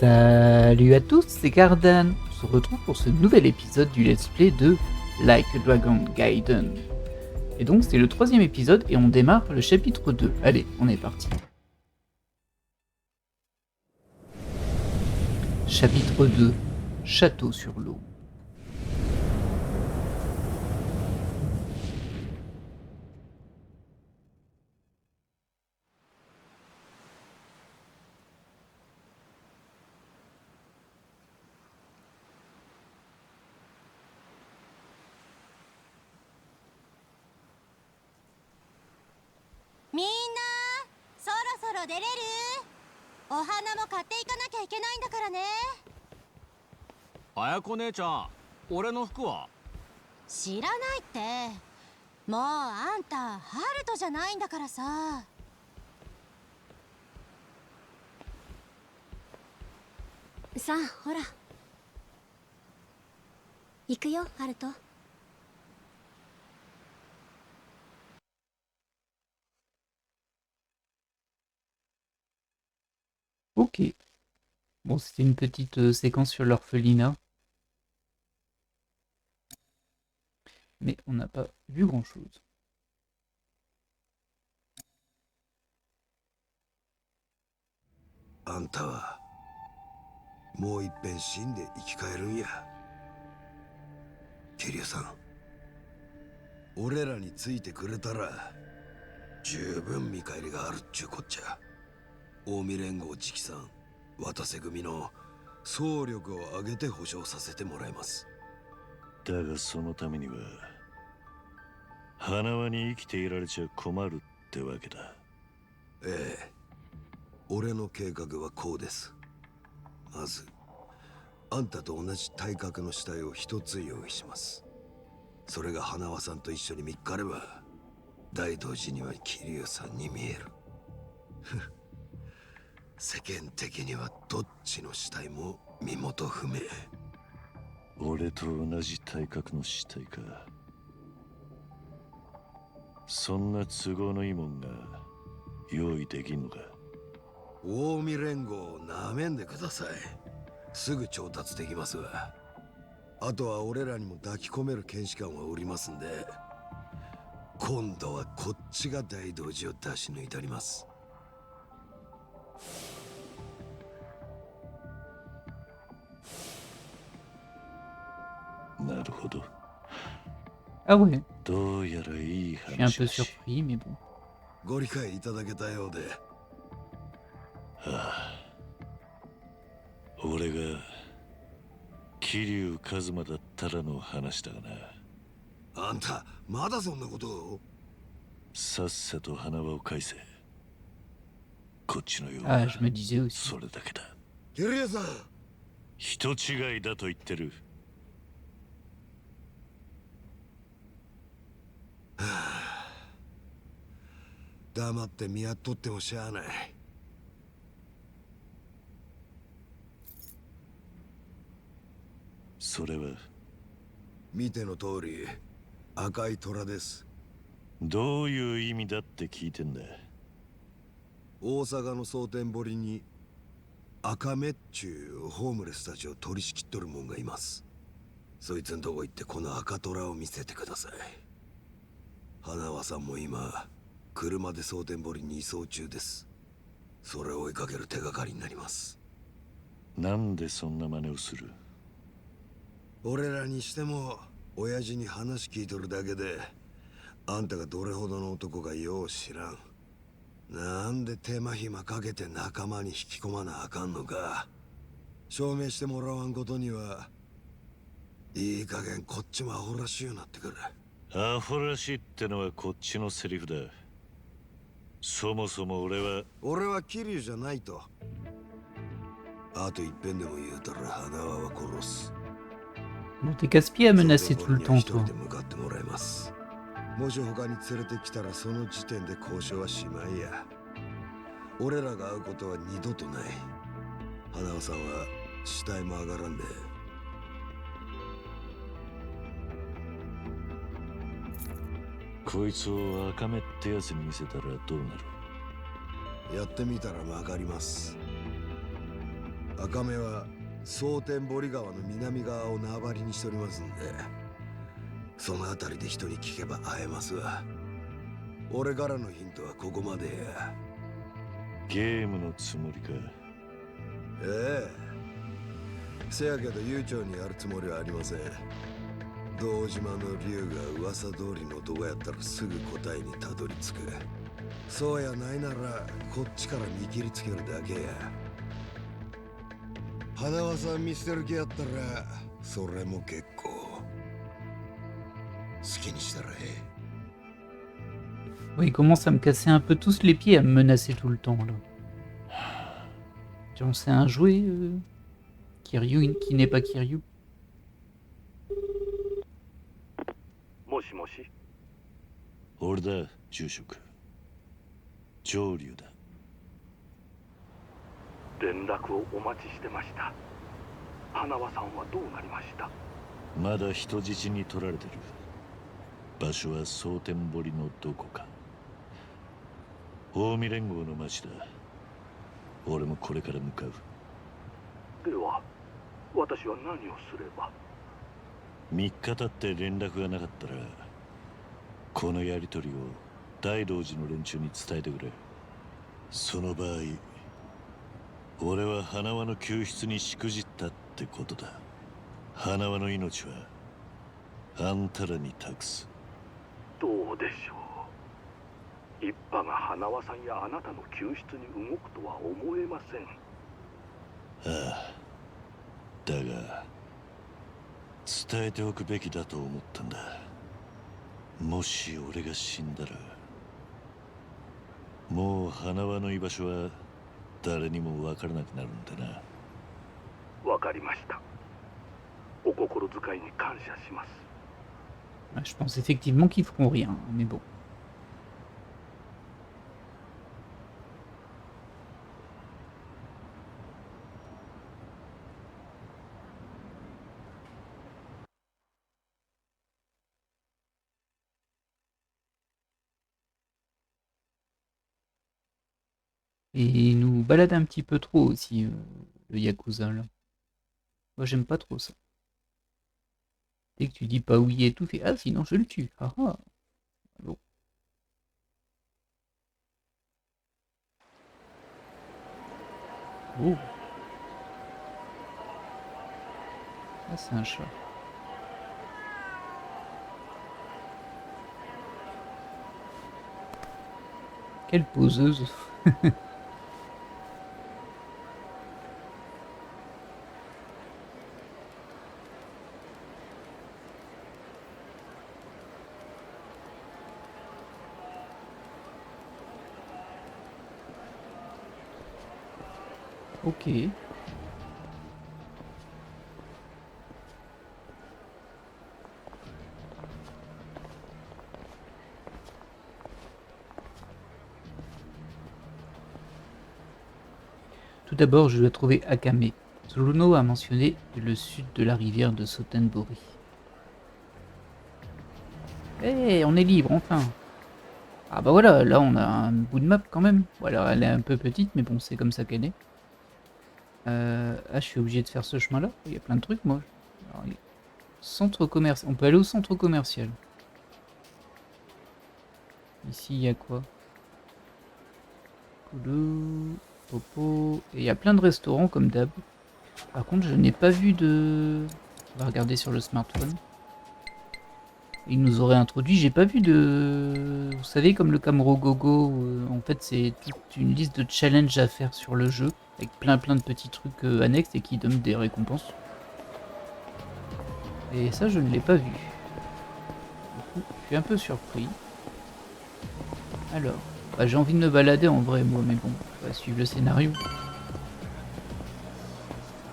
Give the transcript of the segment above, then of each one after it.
Salut à tous, c'est Gardan. On se retrouve pour ce nouvel épisode du let's play de Like a Dragon Gaiden. Et donc c'est le 3e épisode et on démarre le chapitre 2. Allez, on est parti. Chapitre 2, Château sur l'eau. Ayako 姉ちゃん、俺の服は？知らないって。もうあんたハルトじゃないんだからさ。さあほら行くよハルト。Ok. Bon, c'était une petite séquence sur l'orphelinat. Mais on n'a pas vu grand chose. あんたはもう一遍死んで生き返るんや。桐生さん、俺らについてくれたら十分見返りがあるっちゅうこっちゃ。近江連合直参渡瀬組の総力を挙げて保証させてもらいます。だがそのためには花輪に生きていられちゃ困るってわけだ。ええ、俺の計画はこうです。まずあんたと同じ体格の死体を一つ用意します。それが花輪さんと一緒に見っかれば大道寺には桐生さんに見える。世間的にはどっちの死体も身元不明。俺と同じ体格の死体か。そんな都合のいいもんが用意できんのか。近江連合をなめんでください。すぐ調達できますわ。あとは俺らにも抱き込める検視官はおりますんで、今度はこっちが大道寺を出し抜いてあります。なるほど。Ah ouais, どうやらいい je suis un peu 話だし。 surpris, mais bon. ご理解いただけたようで。俺が桐生一馬だったらの話だがな。あんたまだそんなことを？さっさと花輪を返せ。こっちのよう Ah, な je me disais aussi. それだけだ。桐生さん、人違いだと言ってる。黙って見やっとってもしゃあない。それは見ての通り赤い虎です。どういう意味だって聞いてんだ。大阪の蒼天堀に赤目っちゅうホームレスたちを取り仕切っとるもんがいます。そいつんとこ行ってこの赤虎を見せてください。花輪さんも今車で蒼天堀に移送中です。それを追いかける手がかりになります。なんでそんな真似をする？俺らにしても親父に話聞いとるだけであんたがどれほどの男かよう知らん。なんで手間暇かけて仲間に引き込まなあかんのか証明してもらわんことにはいい加減こっちもアホらしいようになってくる。アホらしいってのはこっちのセリフだ。そもそも俺は桐生じゃないと。あと一遍でも言うたら花輪は殺す。 Bon, t'es casse-pied à menacer tout le temps, 一 toi. 人で向かってもらいます。もし他に連れてきたらその時点で交渉はしまいや。俺らが会うことは二度とない。花輪さんは死体も上がらんで。こいつを赤目ってやつに見せたらどうなる？やってみたらわかります。赤目は蒼天堀川の南側を縄張りにしておりますんで、その辺りで人に聞けば会えますわ。俺からのヒントはここまでや。ゲームのつもりか。ええ。せやけど悠長にやるつもりはありません。堂島の竜が噂通りの男やったらすぐ答えにたどり着く。そうやないならこっちから見切りつけるだけや。花輪さん見捨てる気やったらそれも結構。好きにしたらええ。Oui, ils commencent à me casser un peu tous les pieds, à me menacer tout le temps là. Tu en sais un jouet, Kiryu qui n'est pas Kiryu. もしもし。俺だ、住職。上流だ。連絡をお待ちしてました。花輪さんはどうなりました？まだ人質に取られてる。場所は蒼天堀のどこか。近江連合の町だ。俺もこれから向かう。では私は何をすれば3日経って連絡がなかったら、このやり取りを大道寺の連中に伝えてくれ。その場合、俺は花輪の救出にしくじったってことだ。花輪の命はあんたらに託す。どうでしょう。一派が花輪さんやあなたの救出に動くとは思えません。ああ、だが伝えておくべきだと思ったんだ。もし俺が死んだら、もう花輪の居場所は誰にも分からなくなるんだな。わかりました。お心遣いに感謝します。Je pense effectivement qu'ils feront rien, mais bon. Et il nous balade un petit peu trop aussi, le Yakuza là. Moi j'aime pas trop ça. Dès que tu dis pas oui et tout, fait ah sinon je le tue. Ah ah. Bon. Oh. Ah c'est un chat. Quelle poseuse. Ok. Tout d'abord, je dois trouver Akame. Tsuruno a mentionné le sud de la rivière de Sotenbori. Eh, on est libre, enfin. Ah bah voilà, là on a un bout de map quand même. Voilà, elle est un peu petite, mais bon, c'est comme ça qu'elle est. Ah, je suis obligé de faire ce chemin-là. Il y a plein de trucs, moi. Alors, centre commercial. On peut aller au centre commercial. Ici, il y a quoi? Koulou, Popo. Et il y a plein de restaurants, comme d'hab. Par contre, je n'ai pas vu de... On va regarder sur le smartphone. Il nous aurait introduit, j'ai pas vu de... Vous savez, comme le Kamuro Gogo, en fait, c'est toute une liste de challenges à faire sur le jeu. Avec plein de petits trucs annexes et qui donnent des récompenses. Et ça, je ne l'ai pas vu. Du coup, je suis un peu surpris. Alors, bah, j'ai envie de me balader en vrai, moi, mais bon, on va suivre le scénario.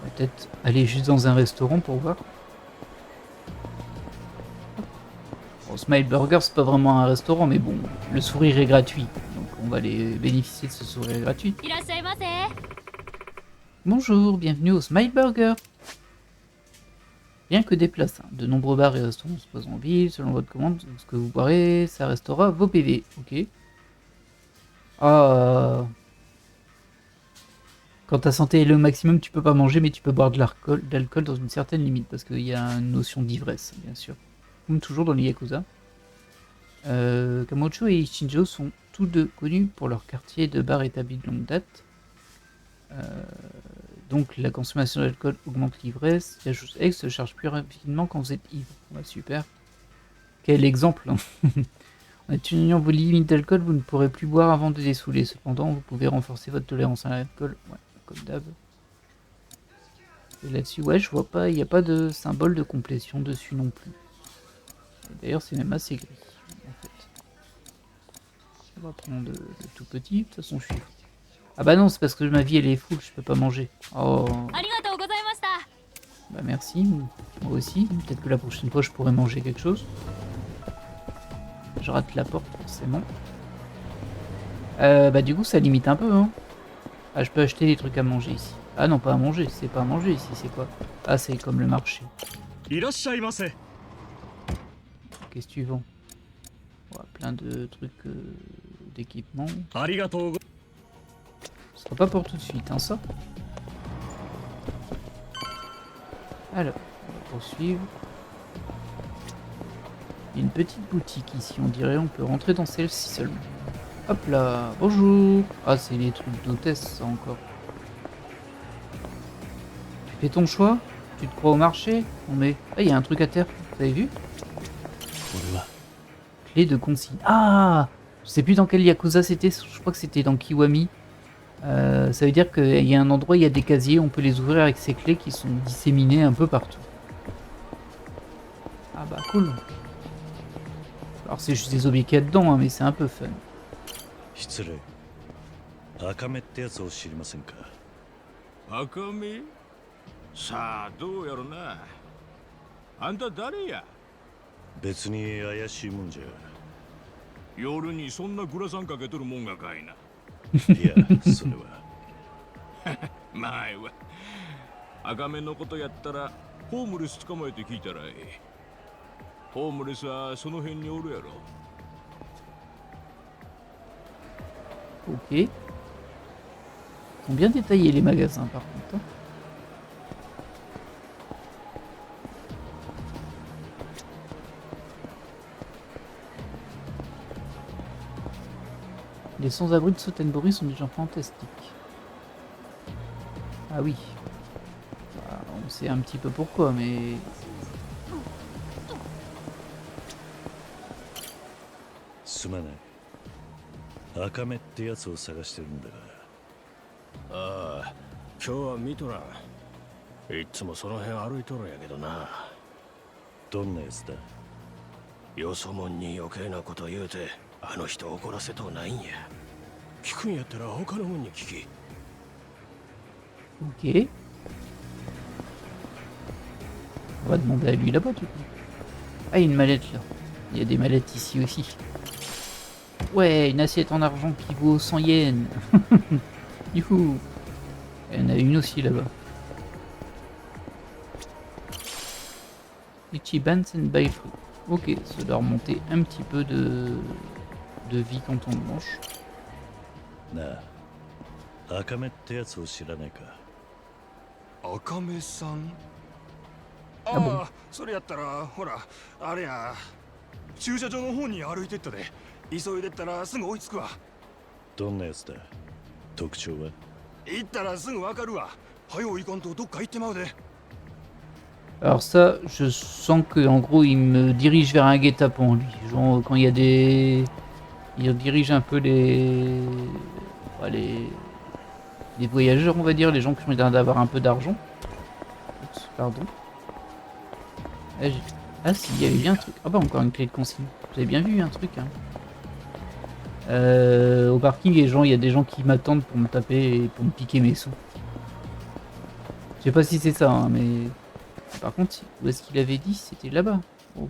On va peut-être aller juste dans un restaurant pour voir. Bon, Smile Burger, c'est pas vraiment un restaurant, mais bon, le sourire est gratuit. Donc on va aller bénéficier de ce sourire gratuit. Bonjour, bienvenue au Smile Burger. Bien que des places, hein, de nombreux bars et restaurants se posent en ville. Selon votre commande, ce que vous boirez, ça restera vos PV. Ok. Ah. Quand ta santé est au maximum, tu peux pas manger, mais tu peux boire de l'alcool dans une certaine limite, parce qu'il y a une notion d'ivresse, bien sûr. Comme toujours dans les Yakuza. Kamocho et Shinjo sont tous deux connus pour leur quartier de bar établi de longue date. Donc la consommation d'alcool augmente l'ivresse. La chose X se charge plus rapidement quand vous êtes ivre. Ouais, super. Quel exemple hein. En atteignant vos limites d'alcool, vous ne pourrez plus boire avant de dessouler. Cependant, vous pouvez renforcer votre tolérance à l'alcool. Ouais, comme d'hab. Et là-dessus, ouais, je vois pas, il n'y a pas de symbole de complétion dessus non plus. D'ailleurs, c'est même assez gris, en fait. On va prendre le tout petit, de toute façon, je suis... Ah bah non, c'est parce que ma vie, elle est full, je peux pas manger. Oh... Bah merci, moi aussi. Peut-être que la prochaine fois, je pourrais manger quelque chose. Je rate la porte, forcément. Bah du coup, ça limite un peu, hein. Ah, je peux acheter des trucs à manger ici. Ah non, pas à manger, c'est pas à manger ici, c'est quoi? Ah, c'est comme le marché. Qu'est-ce que tu vends? Ouais, plein de trucs d'équipement. Ce sera pas pour tout de suite, hein, ça. Alors, on va poursuivre. Il y a une petite boutique ici, on dirait on peut rentrer dans celle-ci seulement. Hop là, bonjour. Ah, c'est les trucs d'hôtesse, ça encore. Tu fais ton choix? Tu te crois au marché? On met... Ah, il y a un truc à terre, vous avez vu? Clé de consigne. Ah! Je sais plus dans quel Yakuza c'était, je crois que c'était dans Kiwami. Ça veut dire qu'il y a un endroit, il y a des casiers, on peut les ouvrir avec ces clés qui sont disséminées un peu partout. Ah bah cool. Alors c'est juste des objets qu'il y a dedans, hein, mais c'est un peu fun. 失礼。赤目ってやつを知りませんか。赤目さあどうやろな。あんた誰や。別に怪しいもんじゃ。夜にそんなグラサンかけとるもんがかいな。いや、それは。前は赤目のことやったらホームレス捕まえて聞いたらいい。ホームレスはその辺におるやろ。Ok. Ils sont bien détaillés les magasins par contre. Hein. Les sans-abri de Sotenbori sont des gens fantastiques. Ah oui. Bah, on sait un petit peu pourquoi, mais... すまない。赤目ってやつを探してるんだが。ああ、今日は見とらん。いつもその辺歩いとるんやけどな。どんなやつだ？よそもんに余計なこと言うて、あの人怒らせとうないんや。聞くんやったら他のもんに聞き。Ok. On va demander à lui là-bas du coup. Ah, il y a une mallette là. Il y a des mallettes ici aussi. Ouais, une assiette en argent qui vaut 100 yens. Youhou. Il y en a une aussi là-bas. Ichiban Senbai Fruit. Ok, ça doit remonter un petit peu de vie quand on mange. なあ、赤目ってやつを知らないか。赤目さん。あぼんああ、それやったらほらあれや。駐車場の方に歩いてったで。急いでったらすぐ追いつくわ。どんなやつだ？特徴は？行ったらすぐわかるわ。早う行かんとどっか行ってまうで。Alors ça, je sens que en gros, il me dirige vers un guet-apens, lui. Genre, quand il y a des... Il dirige un peu les voyageurs, on va dire, les gens qui ont l'air d'avoir un peu d'argent. Oups, pardon. Ah si, il y avait bien un truc. Ah bah encore une clé de consigne. Vous avez bien vu un truc, hein. Au parking, il y a des gens qui m'attendent pour me taper et pour me piquer mes sous. Je sais pas si c'est ça, hein, mais... Par contre, où est-ce qu'il avait dit? C'était là-bas. Oh.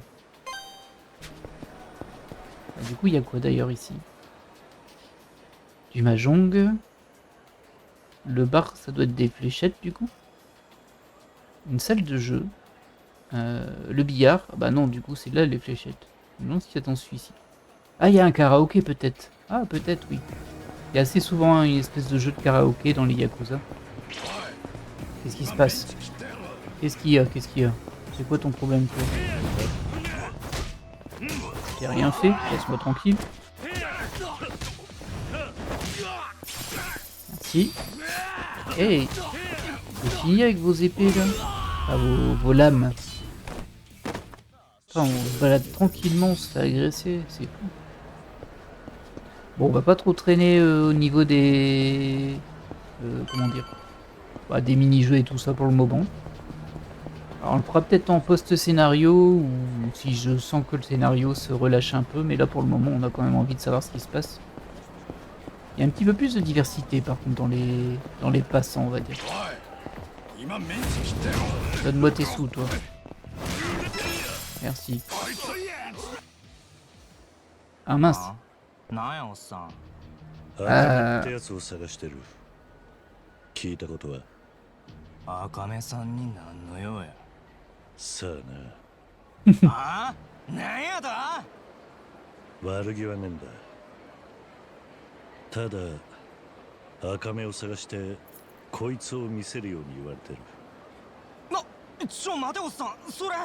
Ah, du coup, il y a quoi d'ailleurs ici? Du mahjong. Le bar, ça doit être des fléchettes du coup. Une salle de jeu. Le billard. Ah bah non, du coup, c'est là les fléchettes. Je me demande s'il y a dans celui-ci. Ah, il y a un karaoké peut-être. Ah, peut-être, oui. Il y a assez souvent une espèce de jeu de karaoké dans les Yakuza. Qu'est-ce qui se passe? Qu'est-ce qu'il y a? Qu'est-ce qu'il y a? C'est quoi ton problème, toi? J'ai rien fait, laisse-moi tranquille. Merci. Hey! C'est fini avec vos épées là? Ah, vos lames. Enfin, on se balade tranquillement, on se fait agresser, c'est fou. Bon, on va pas trop traîner au niveau des... comment dire? Bah, des mini-jeux et tout ça pour le moment. Alors on le fera peut-être en post-scénario, ou si je sens que le scénario se relâche un peu, mais là pour le moment on a quand même envie de savoir ce qui se passe. Il y a un petit peu plus de diversité par contre dans les passants, on va dire. Donne-moi tes sous, toi. Merci. Ah mince. なんやおっさん。赤目ってやつを探してる。聞いたことは。赤目さんに何の用や。さあな。ああ、なんやだ。悪気はねえんだ。ただ赤目を探してこいつを見せるように言われてる。待ておっさん、それ。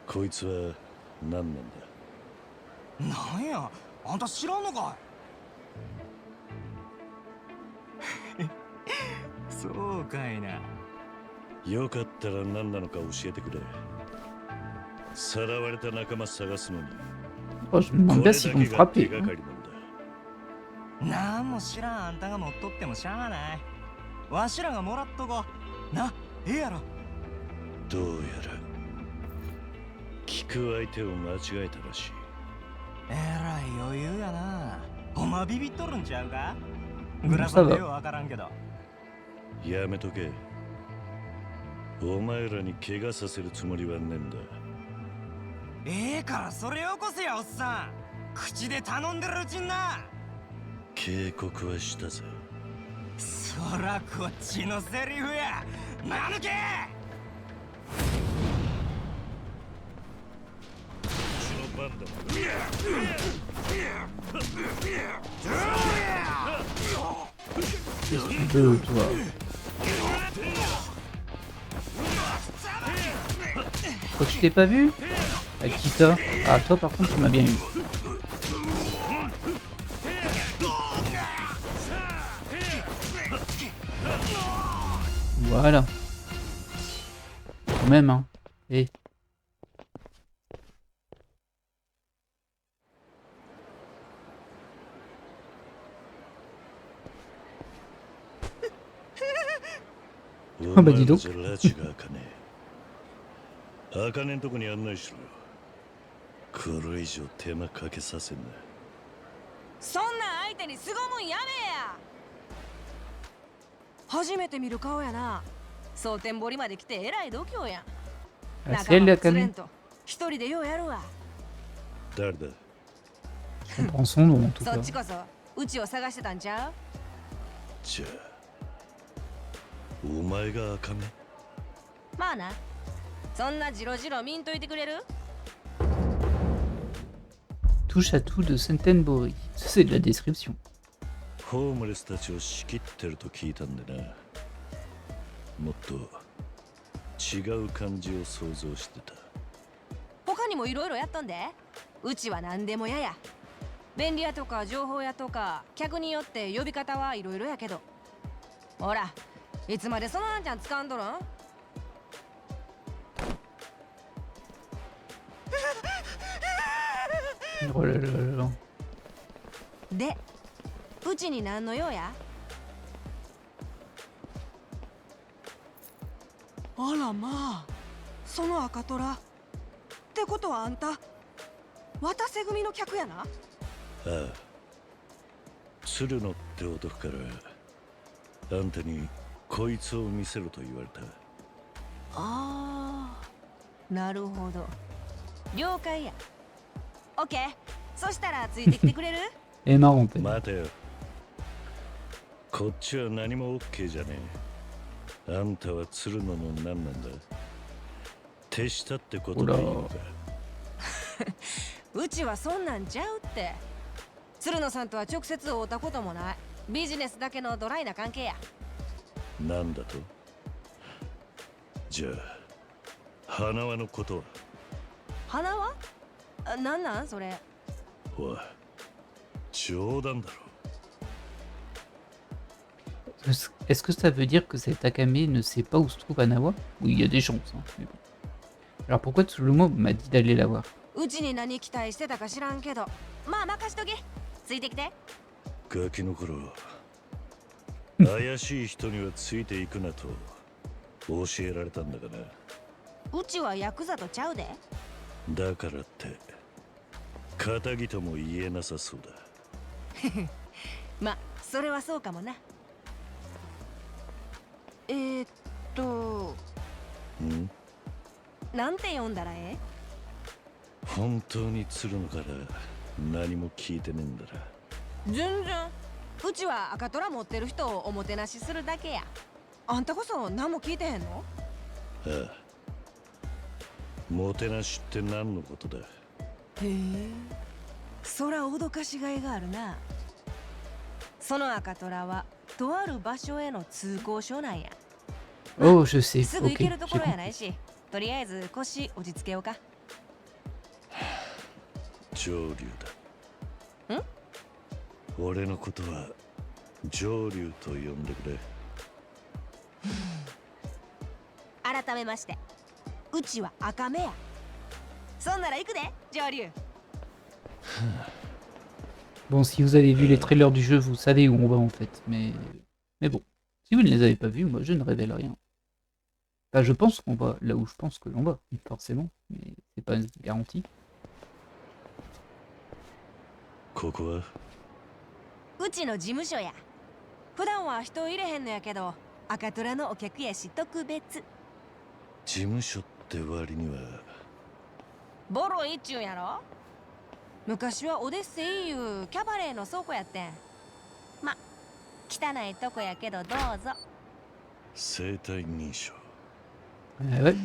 こいつは何なんだ。なんや、あんた知らんのかい。そうかいな。よかったら何なのか教えてくれ。さらわれた仲間探すのに。Oh, je me demande bien s'ils vont me frapper. なんも知らんあんたが持っとってもしゃあない。わしらがもらっとこう。な、ええやろ。どうやら聞く相手を間違えたらしい。えらい余裕やな。お前ビビっとるんちゃうか。グラサでようわからんけど。やめとけ。お前らに怪我させるつもりはねえんだ。ええからそれよこせやおっさん。口で頼んでるうちにな。警告はしたぜ。そらこっちのセリフや。間抜け。Qu'est-ce que tu veux, toi? Quoi, je t'ai pas vu? Akita. Ah, toi par contre, tu m'as bien eu. Voilà. Quand même, hein. Et...おまあ、dis donc。じゃ拉致が開かねえ。開かねえんとこに案内しろ。これ以上手間かけさせんな。そんなん相手に凄むんやめや。初めて見る顔やな。蒼天堀まで来てえらい度胸やん。Ah, c'est elle la 連れん canne. と一人でようやるわ。誰だ。 On prend son nom en tout そ cas. っちこそうちを探してたんちゃう。じゃあお前が赤目。まあな。そんなジロジロ見んといてくれる。 Touche à tout de Sentenbori. Ça, c'est de la description. ホームレスたちを仕切ってると聞いたんでな。もっと違う感じを想像してた。他にもいろいろやったんで。うちは何でもやや。便利屋とか情報屋とか客によって呼び方はいろいろやけど。ほら、いつまでそのあんちゃん掴んどるん。Oh là là là là. で、うちに何の用や。あらまあ、その赤虎ってことはあんた渡瀬組の客やな。ああ、鶴野って男からあんたにこいつを見せろと言われた。ああ、なるほど。了解や。オッケー。そしたらついてきてくれる？ Elle est marrante. Elle. 待てよ。こっちは何も OK じゃねえ。あんたは鶴野の何なんだ。手下ってことでいいのか。うちはそんなんちゃうって。鶴野さんとは直接会うたこともない。ビジネスだけのドライな関係や。なんだと？じゃあ花輪のことは？花はなんなんそれ。おい、冗談だろ。Est-ce que ça veut dire que cet Akame ne sait pas où se trouve Hanawa? Oui, il y a des chances. Hein, mais bon. Alors pourquoi Tsurumo m'a dit d'aller la voir? うちに何期待してたか知らんけど、まあ任しとけ。ついてきて。ガキの頃、怪しい人にはついていくなと教えられたんだがな。うちはヤクザとちゃうで。だからって仇とも言えなさそうだ。まあそれはそうかもな。ん？なんて読んだらええ？本当に鶴野から何も聞いてねえんだな。全然。うちは赤虎持ってる人をおもてなしするだけや。あんたこそ何も聞いてへんの？ああ、もてなしって何のことだ？へえ、そら脅かしがいがあるな。その赤虎はとある場所への通行証なんや。Oh, je sais. すぐ行 Ok, けるとこ j'ai ろや compris. ないし、とりあえず腰落ち着けようか。上流だ。ん？俺のことは上流と呼んでくれ。改めまして、うちは赤目や。そんなら行くで、上流。Bon, si vous avez vu les trailers du jeu, vous savez où on va en fait. Mais bon, si vous ne les avez pas vus, moi je ne révèle rien. Enfin, je pense qu'on va là où je pense que l'on va, forcément, mais c'est pas une garantie. ここはうちの事務所や。普段は人入れへんのやけど、赤虎のお客やし特別。事務所って割には。ボロいっちゅうんやろ。昔はオデッセイいうキャバレーの倉庫やってん。ま、汚いとこやけどどうぞ。生体認証。Ouais.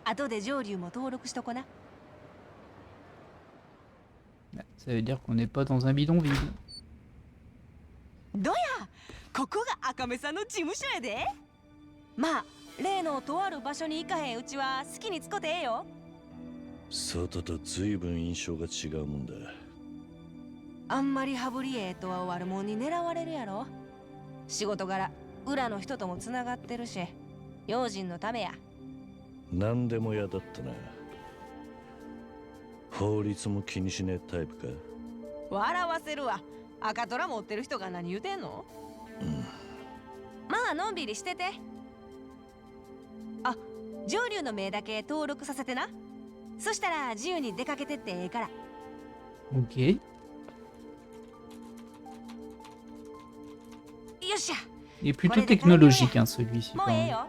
後で上流も登録しとこな。Ça veut dire qu'on n'est pas dans un bidonville. どや、ここが赤目さんの事務所やで。まあ、例のとある場所に行かへんうちは好きに使ってええよ。外と随分印象が違うもんだ。あんまり羽振りええとは悪者に狙われるやろ。仕事柄、裏の人ともつながってるし、用心のためや。何でも嫌だったな。法律も気にしねえタイプか。笑わせるわ。赤虎持ってる人が何言うてんの？まあのんびりしてて。あ、上流の名だけ登録させてな。そしたら自由に出かけてってええから。Ok. よっしゃ。 Il est plutôt technologique hein, celui-ci もう quand ええ même, よ。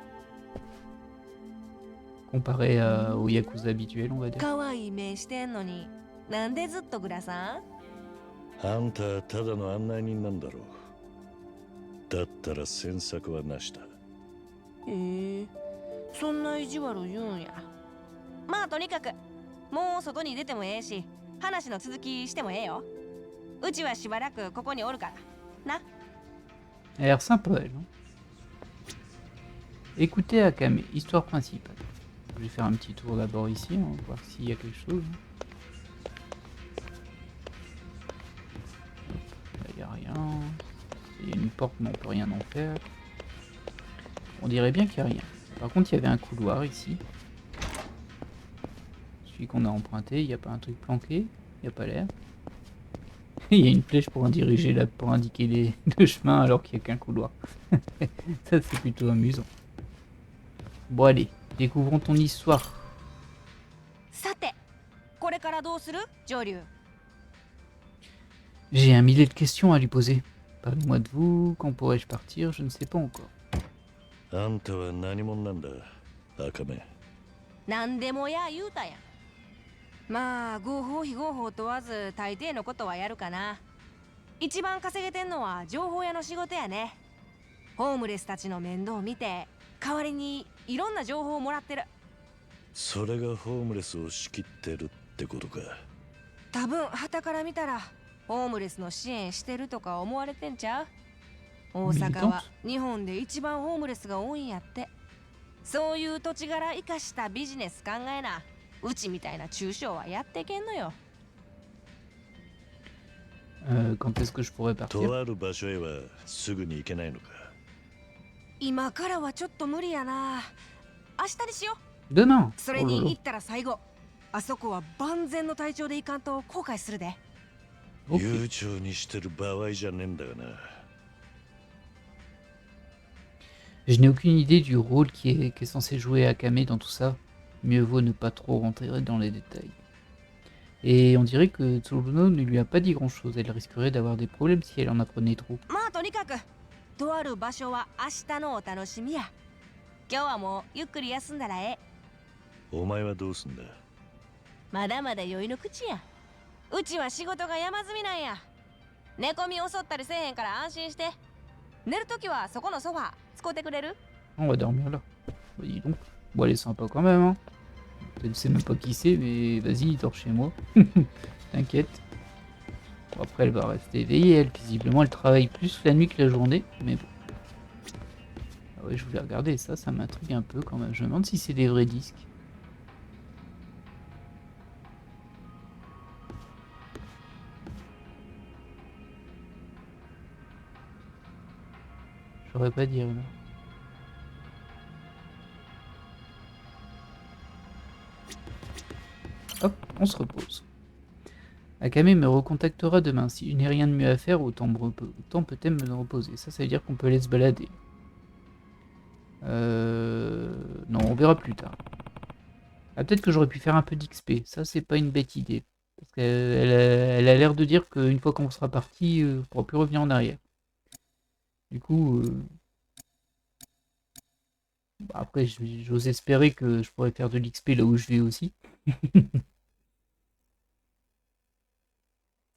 comparé aux Yakuza habituels on va dire. 可愛い目してんのに、なんでずっとグラさん？あんたはただの案内人なんだろう。だったら詮索はなしだ。へえ、そんな意地悪言うんや。まあとにかくもう外に出てもええし、話の続きしてもええよ。うちはしばらくここにおるからな。 Elle a l'air sympa elle. Hein. Écoutez Akame, histoire principale. Je vais faire un petit tour d'abord ici, on va voir s'il y a quelque chose. Là il n'y a rien. Il y a une porte mais on peut rien en faire. On dirait bien qu'il n'y a rien. Par contre il y avait un couloir ici. Celui qu'on a emprunté, il n'y a pas un truc planqué. Il n'y a pas l'air. Il y a une flèche pour diriger là, pour indiquer le chemin alors qu'il n'y a qu'un couloir. Ça c'est plutôt amusant. Bon allez, découvrons ton histoire. さて、これからどうする？上流。 J'ai un millier de questions à lui poser. Parlez-moi de vous, quand pourrais-je partir, je ne sais pas encore. あんたは何者なんだ、赤目。なんでもや言うたやん。まあ合法非合法問わず大抵のことはやるかな。一番稼げてんのは情報屋の仕事やね。ホームレスたちの面倒を見て代わりにいろんな情報をもらってる。それがホームレスを仕切ってるってことか。多分傍から見たらホームレスの支援してるとか思われてんちゃう？大阪は日本で一番ホームレスが多いんやって。そういう土地柄生かしたビジネス考えな、うちみたいな中小はやってけんのよ。Quand est-ce que je pourrais partir? とある場所へはすぐに行けないのか。今からはちょっと無理やな。明日にしよう。 Demain. それ Oh là に là. 行ったら最後、あそこは万全の体調でいかんと後悔するで。Ok. 悠長にしてる場合じゃねえんだがな。Je n'ai aucune idée du rôle qu'est censé jouer Akame dans tout ça. Mieux vaut ne pas trop rentrer dans les détails. Et on dirait que Tsuruno ne lui a pas dit grand-chose. Elle risquerait d'avoir des problèmes si elle en apprenait trop. まあとにかく、とある場所は明日のお楽しみや。今日はもうゆっくり休んだらええ。お前はどうすんだ。まだまだ酔いの口や。うちは仕事が山積みなんや。寝込み襲ったりせえへんから安心して。寝るときはそこのソファ使ってくれる？ On va dormir là. Bah, dis donc. Bon, elle est sympa quand même, hein. Elle sait même pas qui c'est, mais vas-y, dors chez moi. T'inquiète. Bon, après, elle va rester éveillée, elle. Visiblement, elle travaille plus la nuit que la journée, mais bon. Ah ouais, je voulais regarder ça, ça m'intrigue un peu quand même. Je me demande si c'est des vrais disques. Je saurais pas dire, là. Hop, on se repose. Akame me recontactera demain. Si je n'ai rien de mieux à faire, autant peut-être me reposer. Ça veut dire qu'on peut aller se balader. Non, on verra plus tard. Ah, peut-être que j'aurais pu faire un peu d'XP. Ça, c'est pas une bête idée. Parce qu'elle a l'air de dire qu'une fois qu'on sera parti, on ne pourra plus revenir en arrière. Du coup... Après, j'ose espérer que je pourrais faire de l'XP là où je vais aussi.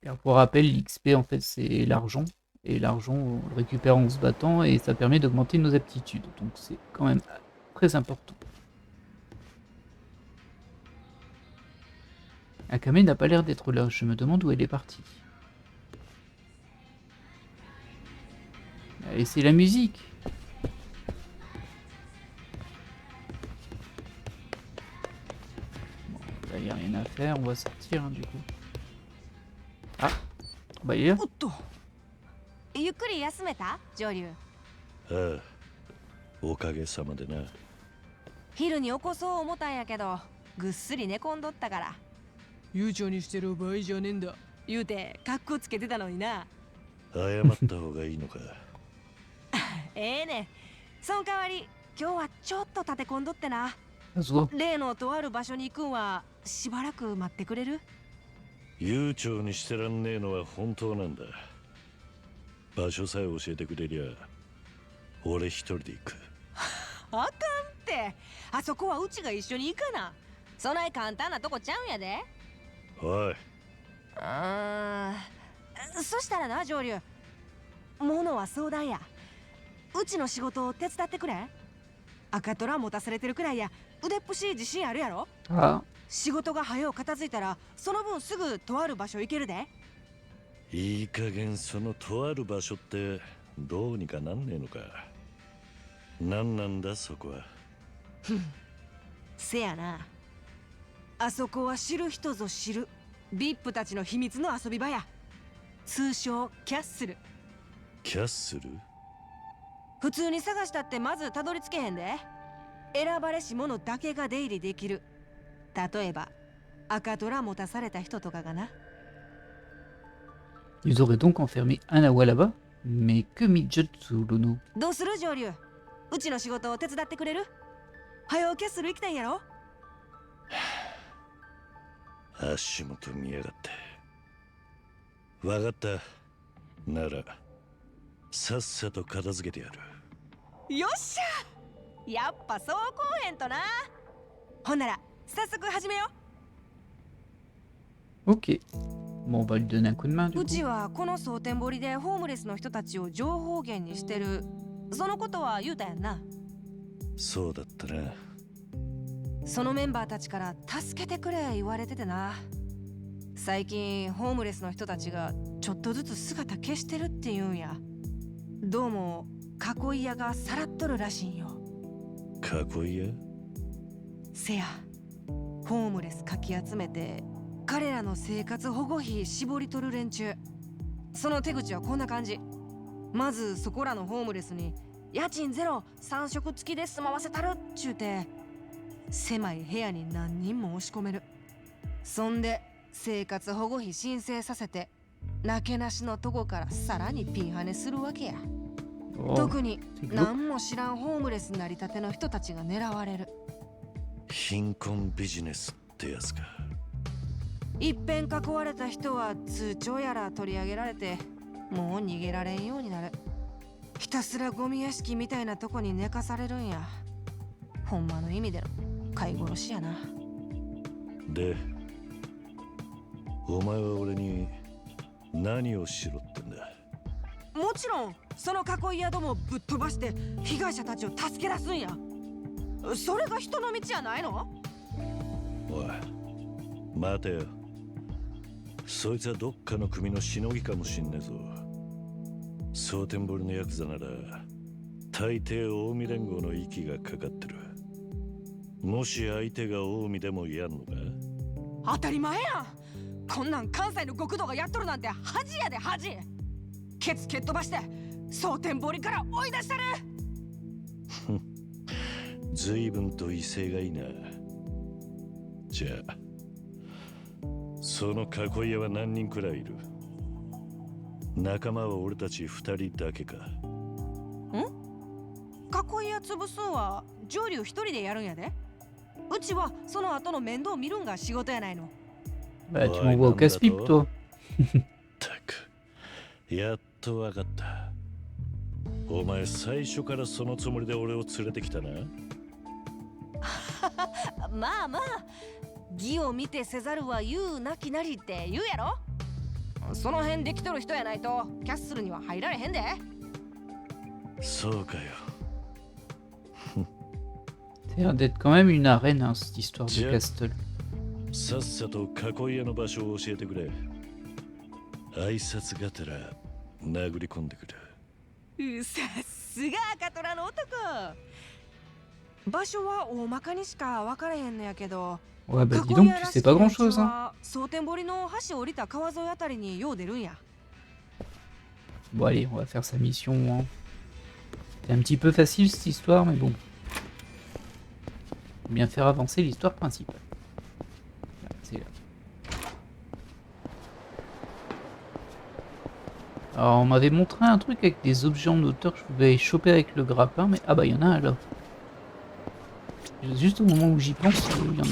Car pour rappel, l'XP en fait c'est l'argent. Et l'argent on le récupère en se battant et ça permet d'augmenter nos aptitudes. Donc c'est quand même très important. Akame n'a pas l'air d'être là. Je me demande où elle est partie. Allez, c'est la musique. Là, il n'y a rien à faire. On va sortir hein, du coup. Ah, bah il est là. おっと。ゆっくり休めた？上流。ああ、おかげさまでな。昼に起こそう思ったんやけど、ぐっすり寝込んどったから。悠長にしてる場合じゃねえんだ。言うて、カッコつけてたのにな。謝った方がいいのか。ええねん。その代わり、今日はちょっと立て込んどってな。Ça se voit. 例のとある場所に行くんは、しばらく待ってくれる？悠長にしてらんねえのは本当なんだ。場所さえ教えてくれりゃ俺一人で行く。あかんって。あそこはうちが一緒に行かな。そない簡単なとこちゃうんやで。おい。そしたらな上流、物は相談や。うちの仕事を手伝ってくれん？赤トラ持たされてるくらいや。腕っぷし自信あるやろ？ Ah, 仕事が早う片付いたらその分すぐとある場所行けるで。いい加減そのとある場所ってどうにかなんねえのか。なんなんだそこは。せやな。あそこは知る人ぞ知る VIP たちの秘密の遊び場や。通称キャッスル。キャッスル？普通に探したってまずたどり着けへんで。選ばれし者だけが出入りできる。例えば赤トラ持たされた人とかがな。 ils auraient donc enfermé un Awa là-bas. Mais que Mijutsu Lono. どうする上流？うちの仕事を手伝ってくれる？早うキャッスル行きたいんやろ？足元見やがって。わかった。ならさっさと片付けてやる。よっしゃ！やっぱそうこうへんとな。ほんなら早速始めよう。 Ok. Bon, on va lui donner un coup de main du う coup. ちはこの蒼天堀でホームレスの人たちを情報源にしてる。そのことは言うたやんな。そうだったな。そのメンバーたちから助けてくれ言われててな。最近ホームレスの人たちがちょっとずつ姿消してるって言うんや。どうも囲い屋がさらっとるらしいんよ。囲い屋？せや、ホームレスかき集めて彼らの生活保護費絞り取る連中。その手口はこんな感じ。まずそこらのホームレスに家賃ゼロ3食付きで住まわせたるっちゅうて、狭い部屋に何人も押し込める。そんで生活保護費申請させて、なけなしのとこからさらにピンハネするわけや。Oh, 特に c'est glauque. 何も知らんホームレスになりたての人たちが狙われる。貧困ビジネスってやつか。いっぺん囲われた人は通帳やら取り上げられて、もう逃げられんようになる。ひたすらゴミ屋敷みたいなとこに寝かされるんや。ほんまの意味での飼い殺しやな。で、お前は俺に何をしろってんだ？もちろんその囲い宿もぶっ飛ばして被害者たちを助け出すんや。それが人の道やないの？おい、待てよ。そいつはどっかの組のしのぎかもしんねえぞ。蒼天堀のヤクザなら大抵近江連合の息がかかってる。もし相手が近江でもやんのか？当たり前やん。こんなん関西の極道がやっとるなんて恥やで恥。ケツ蹴っ飛ばして蒼天堀から追い出したる。随分と威勢がいいな。じゃあその囲い屋は何人くらいいる？仲間は俺たち2人だけか？囲い屋潰すんは上流一人でやるんやで。うちはその後の面倒見るんが仕事やないの。Bah, tu m'envoies au casse-pipe, toi. たく、やっとわかった。お前最初からそのつもりで俺を連れてきたな。まあまあ、義を見てせざるは言うなきなりって言うやろ。その辺できとる人やないとキャッスルには入られへんで。そうかよ。Ça a l'air d'être quand même une arène, hein, cette histoire de Tiens. castle. さっさと囲い屋の場所を教えてくれ。挨拶がてら殴り込んでくる。さすが赤虎の男。場所は大まかにしか分からへんのやけど、 Ouais, bah dis donc, tu sais pas grand-chose, hein. 蒼天堀の橋降りた川沿いあたりによう出るんや。 Bon, allez, on va faire sa mission, hein. C'est un petit peu facile, cette histoire, mais bon. Faut bien faire avancer l'histoire principale. Là, c'est là. Alors, on m'avait montré un truc avec des objets en hauteur que je pouvais choper avec le grappin, mais... Ah bah, il y en a un là. Juste au moment où j'y pense, il y en a un.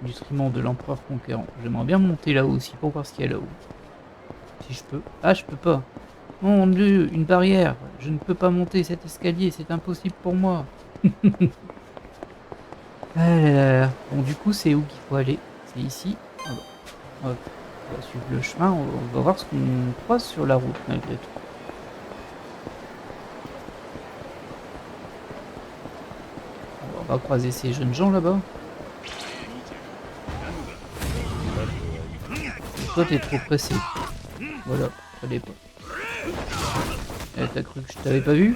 Nutriment de l'empereur conquérant. J'aimerais bien monter là-haut aussi pour voir ce qu'il y a là-haut. Si je peux... Ah, je peux pas. Mon Dieu, une barrière. Je ne peux pas monter cet escalier, c'est impossible pour moi. Ah là là là. Bon, du coup, c'est où qu'il faut aller? C'est ici. Ah bah. On va suivre le chemin, on va voir ce qu'on croise sur la route malgré tout. On va croiser ces jeunes gens là-bas. Toi t'es trop pressé. Voilà, fallait pas. Eh, t'as cru que je t'avais pas vu?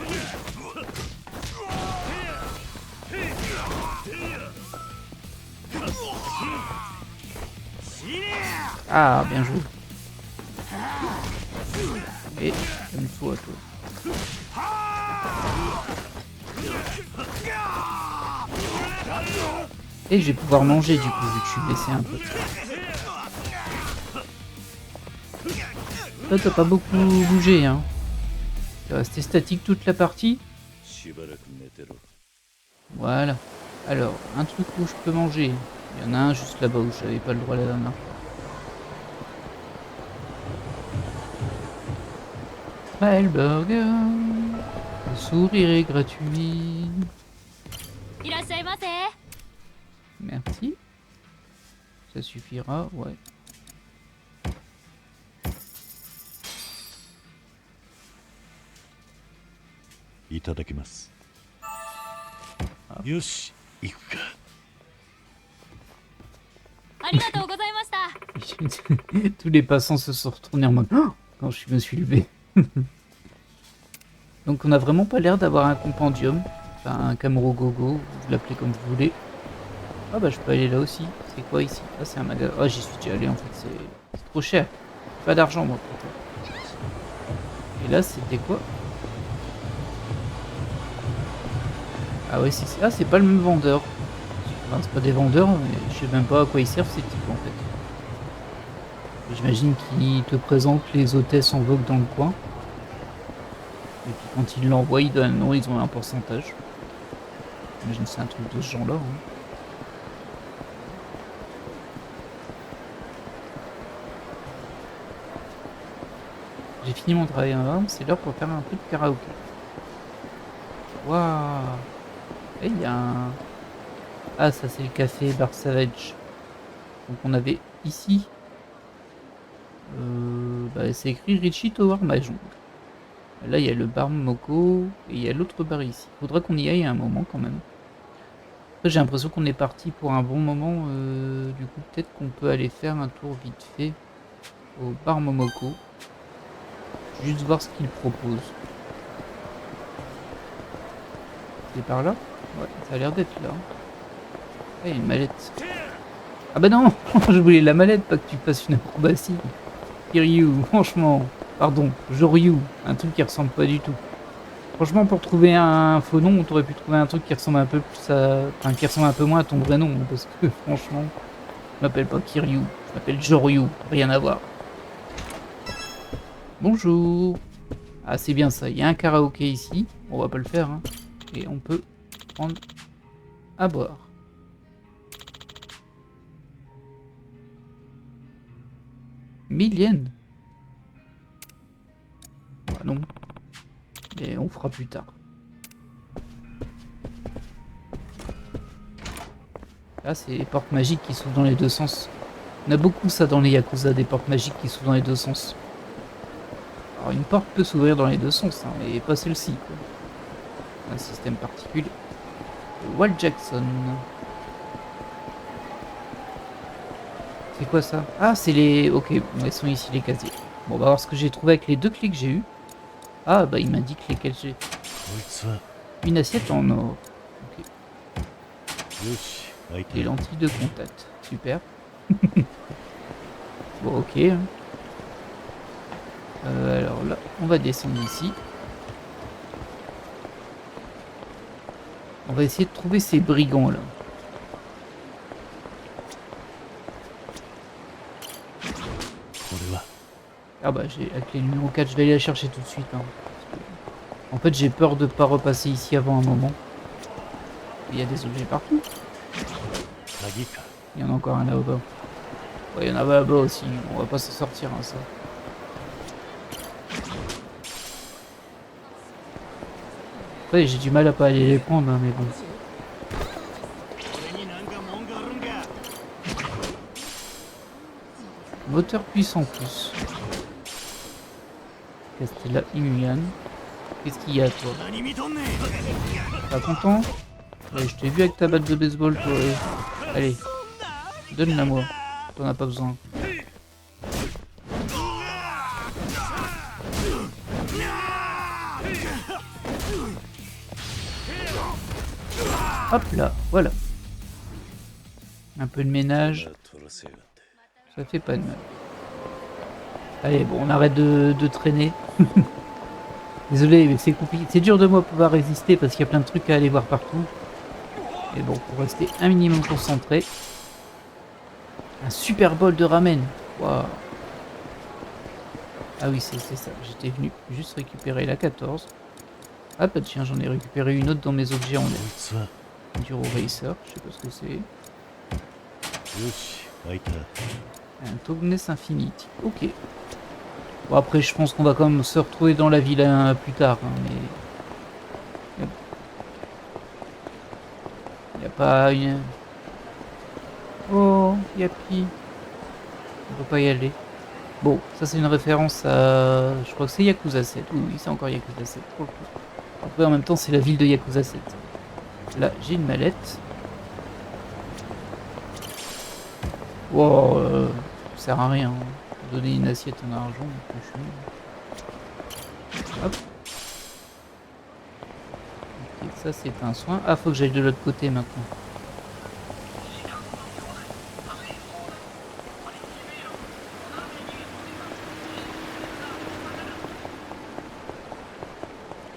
Ah, bien joué. Et calme-toi, toi. Et je vais pouvoir manger du coup, vu que je suis blessé un peu. Toi, t'as pas beaucoup bougé, hein. T'es resté statique toute la partie. Voilà. Alors, un truc où je peux manger. Il y en a un juste là-bas où j'avais pas le droit la dernière fois. Smile Burger. Le sourire est gratuit. Merci. Ça suffira, ouais. Itadakimasu. Yoshi, iku ka. Tous les passants se sont retournés en mode oh quand je me suis levé. Donc on a vraiment pas l'air d'avoir un compendium. Enfin, un Camaro Gogo, vous l'appelez comme vous voulez. Ah bah je peux aller là aussi. C'est quoi ici? Ah c'est un magasin. Ah j'y suis déjà allé en fait, c'est trop cher. Pas d'argent moi pour toi. Et là c'était quoi? Ah ouais c'est pas le même vendeur. Enfin, c'est pas des vendeurs, mais je sais même pas à quoi ils servent ces types en fait. J'imagine qu'ils te présentent les hôtesses en vogue dans le coin. Et puis quand ils l'envoient, ils donnent un nom, ils ont un pourcentage. J'imagine que c'est un truc de ce genre-là. Hein. J'ai fini mon travail avant, c'est l'heure pour faire un peu de karaoké. Waouh! Et il y a un... Ah ça c'est le café Bar Savage. Donc on avait ici... bah, c'est écrit Richie Tower Mahjong. Là il y a le bar Momoko et il y a l'autre bar ici. Faudra qu'on y aille à un moment quand même. Après j'ai l'impression qu'on est parti pour un bon moment. Du coup peut-être qu'on peut aller faire un tour vite fait au bar Momoko. Juste voir ce qu'il propose. C'est par là? Ouais, ça a l'air d'être là. Ah, il y a une mallette. Ah bah non, je voulais la mallette, pas que tu fasses une acrobatie. Kiryu, franchement. Pardon, Joryu, un truc qui ressemble pas du tout. Franchement, pour trouver un faux nom, on t'aurait pu trouver un truc qui ressemble un peu plus à... Enfin, qui ressemble un peu moins à ton vrai nom. Parce que, franchement, je m'appelle pas Kiryu, je m'appelle Joryu. Rien à voir. Bonjour. Ah, c'est bien ça. Il y a un karaoké ici. On va pas le faire, hein. Et on peut prendre à boire. Millienne. Bah non. Et on fera plus tard. Là, c'est les portes magiques qui s'ouvrent dans les deux sens. On a beaucoup ça dans les Yakuza, des portes magiques qui s'ouvrent dans les deux sens. Alors une porte peut s'ouvrir dans les deux sens, hein, mais pas celle-ci. Un système particulier. Walt Jackson. C'est quoi ça? Ah, c'est les... Ok, elles sont ici les casiers. Bon, on va voir ce que j'ai trouvé avec les deux clés que j'ai eues. Ah, bah il m'indique lesquelles j'ai. Une assiette en or. Ok. Des lentilles de contact. Super. Bon, ok. Alors là, on va descendre ici. On va essayer de trouver ces brigands là. Ah bah j'ai la clé numéro 4, je vais aller la chercher tout de suite. Hein. En fait j'ai peur de pas repasser ici avant un moment. Il y a des objets partout. Il y en a encore un là-bas. Ouais, il y en a là-bas aussi, on va pas s'en sortir hein, ça. Ouais, j'ai du mal à pas aller les prendre, hein, mais bon. Moteur puissant plus. Castella Inuyan. Qu'est-ce qu'il y a toi? Pas content? Ouais, je t'ai vu avec ta batte de baseball toi. Allez, donne-la moi. T'en as pas besoin. Hop là, voilà. Un peu de ménage. Ça fait pas de mal. Allez, bon, on arrête de traîner. Désolé, mais c'est compliqué. C'est dur de moi pouvoir résister parce qu'il y a plein de trucs à aller voir partout. Mais bon, pour rester un minimum concentré. Un super bol de ramen. Waouh. Ah oui, c'est ça. J'étais venu juste récupérer la 14. Ah, pas de chien, j'en ai récupéré une autre dans mes objets en l'air. Duro Racer, je sais pas ce que c'est. Un Tognes Infinity. Ok. Bon, après, je pense qu'on va quand même se retrouver dans la ville plus tard. Hein, mais... Il n'y a pas une... Oh, Yapi. On peut pas y aller. Bon, ça c'est une référence à... Je crois que c'est Yakuza 7. Oui, c'est encore Yakuza 7. Pour le coup. Après, en même temps, c'est la ville de Yakuza 7. Là, j'ai une mallette. Wow, ça sert à rien. Donner une assiette en argent. Hop. Ça, c'est un soin. Ah, faut que j'aille de l'autre côté maintenant.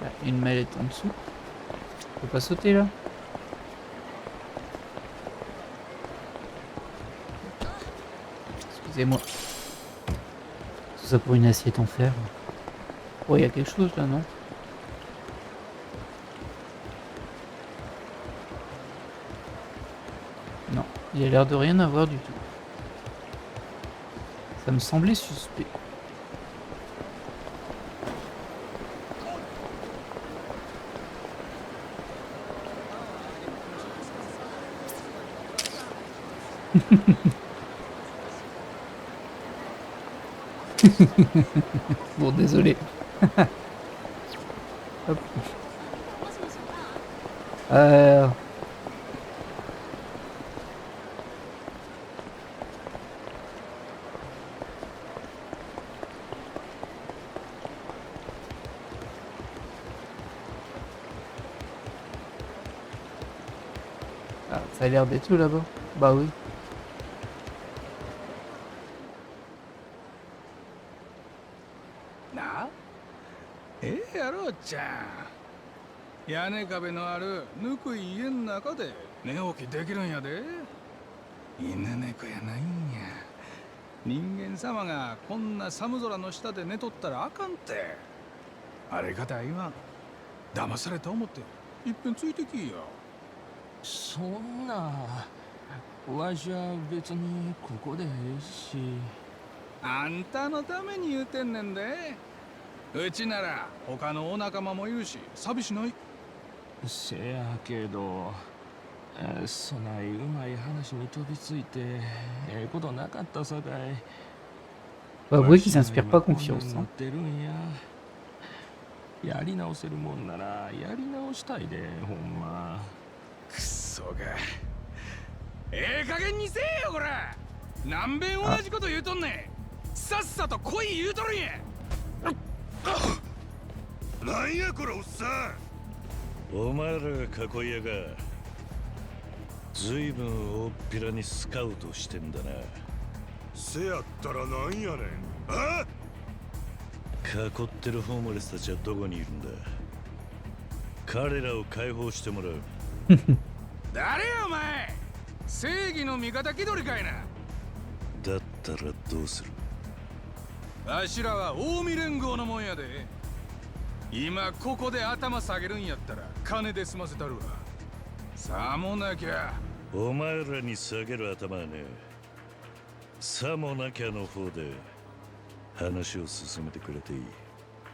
Là, une mallette en dessous. Je peux pas sauter là? Excusez-moi. Tout ça pour une assiette en fer. Oh, il y a quelque chose là, non? Non, il a l'air de rien avoir du tout. Ça me semblait suspect. Bon, désolé. Hop. Euh... Ah, ça a l'air d'être tout là-bas. Bah oui.なあ、やろうちゃん。屋根壁のあるぬくい家の中で寝起きできるんやで。犬猫やないんや。人間様がこんな寒空の下で寝とったらあかんて。あれがだいわん。騙された思っていっぺんついてきや。そんなわしは別にここでええし。あんたのために言うてんねんで。うちなら他のお仲間もいるし寂しない。せやけど、そないうまい話に飛びついてええことなかったさかい。Faut avouer qu'ils inspirent pas confiance. 持ってるんや。やり直せるもんならやり直したいで、ほんま。くっそが。ええ加減にせえよこら。何べん同じこと言うとんねん。さっさと来い言うとるんや。なんやこれおっさん。お前らが囲いやがずいぶん大っぴらにスカウトしてんだな。せやったらなんやねん。あ？囲ってるホームレスたちはどこにいるんだ。彼らを解放してもらう。誰やお前。正義の味方気取りかいな。だったらどうする。わしらは近江連合のもんやで。今ここで頭下げるんやったら金で済ませたるわ。さもなきゃ。お前らに下げる頭はね、さもなきゃの方で話を進めてくれていい。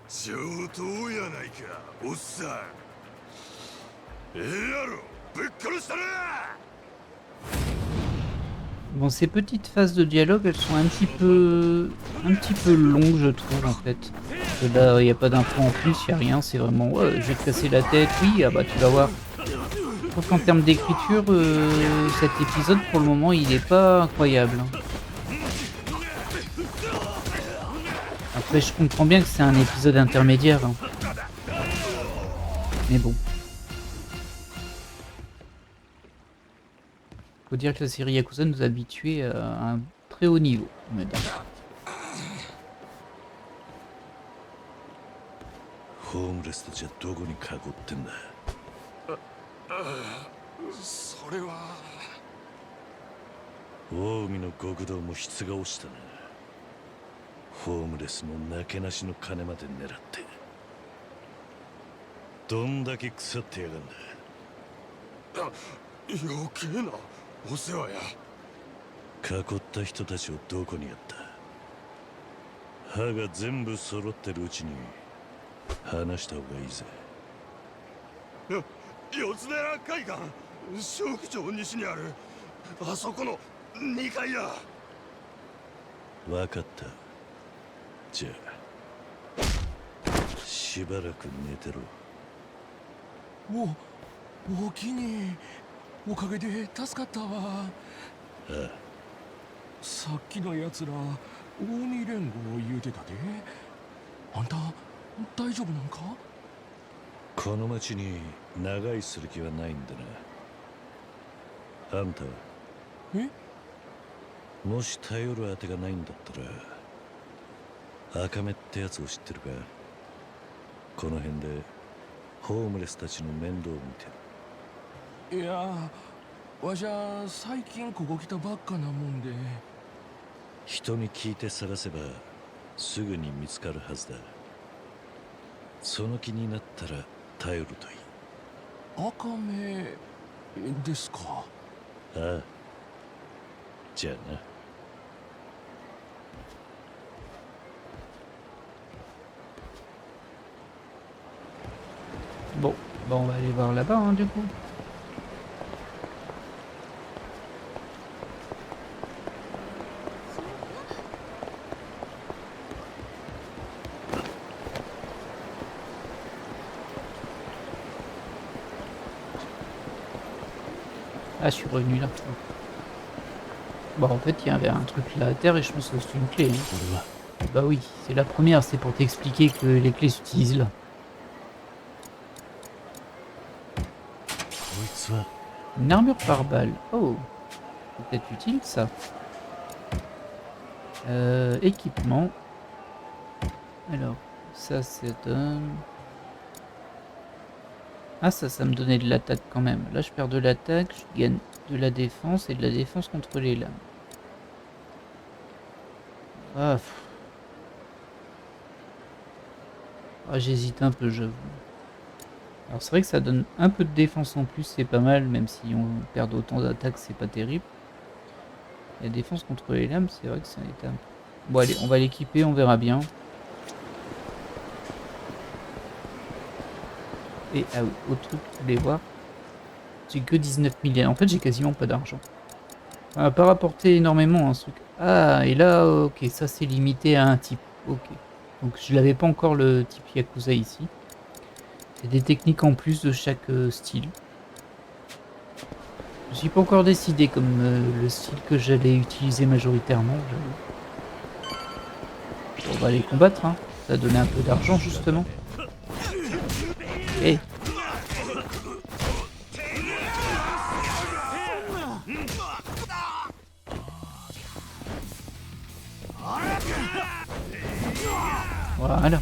上等やないかおっさん。ええやろぶっ殺したな。Bon, ces petites phases de dialogue, elles sont un petit peu longues, je trouve, en fait. Parce que là, il n'y a pas d'infos en plus, il n'y a rien, c'est vraiment ouais, je vais te casser la tête, oui, ah bah tu vas voir. Je trouve qu'en termes d'écriture, cet épisode, pour le moment, il n'est pas incroyable. Après, je comprends bien que c'est un épisode intermédiaire. Hein. Mais bon. Faut dire que la série Yakuza nous a habitués à un très haut niveau, on va dire. ホームレスたちはどこに囲ってんだ。それは。近江の極道も質が落ちたな。ホームレスのなけなしの金まで狙って。どんだけ腐ってやがんだ。余計なお世話や。囲った人たちをどこにやった。歯が全部揃ってるうちに話した方がいいぜ。四つ寺海岸小区町西にあるあそこの2階や。わかった。じゃあしばらく寝てろ。おきにおかげで助かったわ。ああ。さっきのやつら近江連合言うてたで。あんた大丈夫なんか？この町に長居する気はないんだな。あんたはもし頼るあてがないんだったら赤目ってやつを知ってるか？この辺でホームレスたちの面倒を見てる。いや、わしゃ最近ここ来たばっかなもんで。人に聞いて探せばすぐに見つかるはずだ。その気になったら頼るといい。赤目ですか？ああ、じゃあな。Bon, bah on va aller voir là-bas, hein, du coup. Ah, je suis revenu là. Bon, en fait, il y avait un truc là à terre et je pense que c'est une clé. Hein. Bah oui, c'est la première, c'est pour t'expliquer que les clés s'utilisent là. Une armure par balle. Oh, c'est peut-être utile ça. Équipement. Alors, ça c'est un... Ah ça me donnait de l'attaque quand même. Là je perds de l'attaque, je gagne de la défense et de la défense contre les lames. Ah, j'hésite un peu, j'avoue. Alors c'est vrai que ça donne un peu de défense en plus, c'est pas mal, même si on perd autant d'attaque, c'est pas terrible. La défense contre les lames, c'est vrai que ça est un peu... Bon allez, on va l'équiper, on verra bien. Et ah oui, autre truc que vous voulez voir, j'ai que 19 000 en fait j'ai quasiment pas d'argent. Ça m'a pas rapporté énormément ce truc. Ah et là ok, ça c'est limité à un type, ok. Donc je l'avais pas encore le type Yakuza ici. Il y a des techniques en plus de chaque style. Je suis pas encore décidé comme le style que j'allais utiliser majoritairement. On va les combattre, hein. Ça a donné un peu d'argent justement. Hey. Voilà.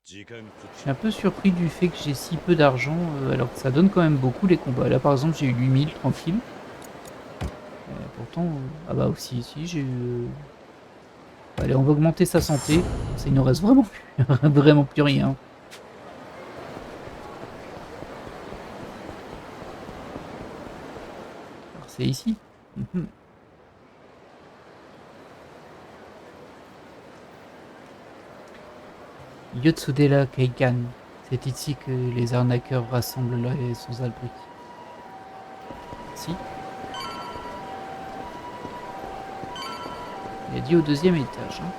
Je suis un peu surpris du fait que j'ai si peu d'argent alors que ça donne quand même beaucoup les combats. Là par exemple j'ai eu 8000 tranquille. Pourtant... Ah bah aussi ici j'ai eu... Allez, on va augmenter sa santé. Ça, il ne reste vraiment plus, vraiment plus rien. Alors, c'est ici. Yotsudera Keikan. C'est ici que les arnaqueurs rassemblent les sans-abri. Si. Il a dit au 2e étage. Hein.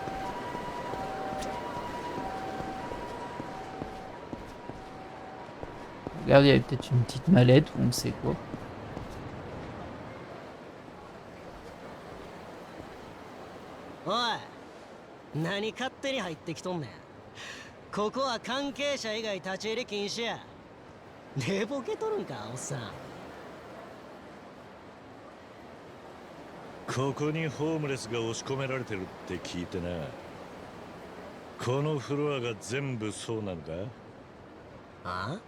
Regarde, il y avait peut-être une petite mallette ou on ne sait quoi. Oi, 何勝手に入ってきとんねん。ここは関係者以外立ち入り禁止や。寝ぼけとるんか、おっさん。ここにホームレスが押し込められてるって聞いてな。このフロアが全部そうなのか？あ？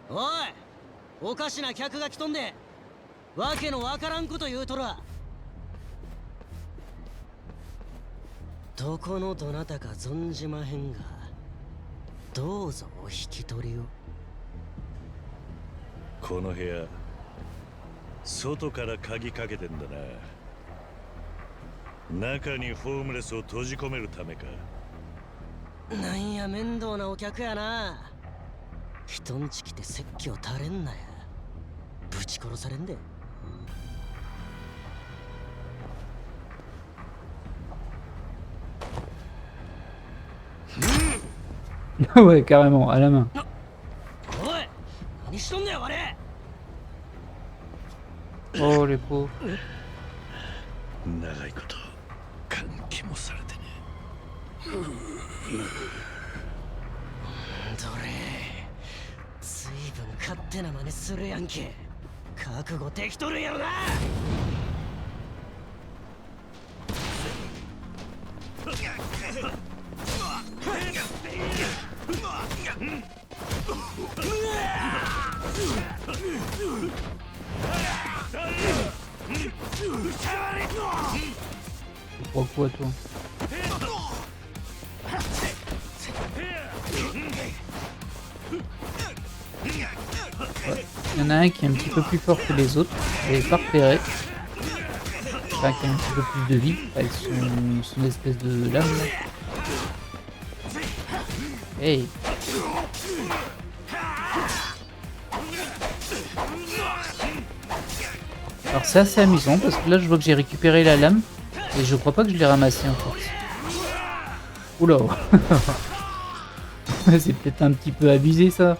おい、おかしな客が来とんで。わけのわからんこと言うとるわ。どこのどなたか存じまへんが、どうぞお引き取りを。この部屋外から鍵かけてんだな。中にホームレスを閉じ込めるためか。なんや面倒なお客やな。人んち来て説教垂れんなや。ぶち殺されんで。Ouais, carrément, à la main. おい、何しとんねん、我。Oh les pauvres. 長いこと換気もされてね。随分勝手な真似するやんけ。覚悟できとるんやろな。Pourquoi quoi, toi? Ouais. Il y en a un qui est un petit peu plus fort que les autres, j'avais pas repéré. Enfin, qui a un petit peu plus de vie, avec son espèce de lame là. Hey! Alors c'est assez amusant parce que là je vois que j'ai récupéré la lame et je crois pas que je l'ai ramassée en fait. Oula! C'est peut-être un petit peu abusé ça.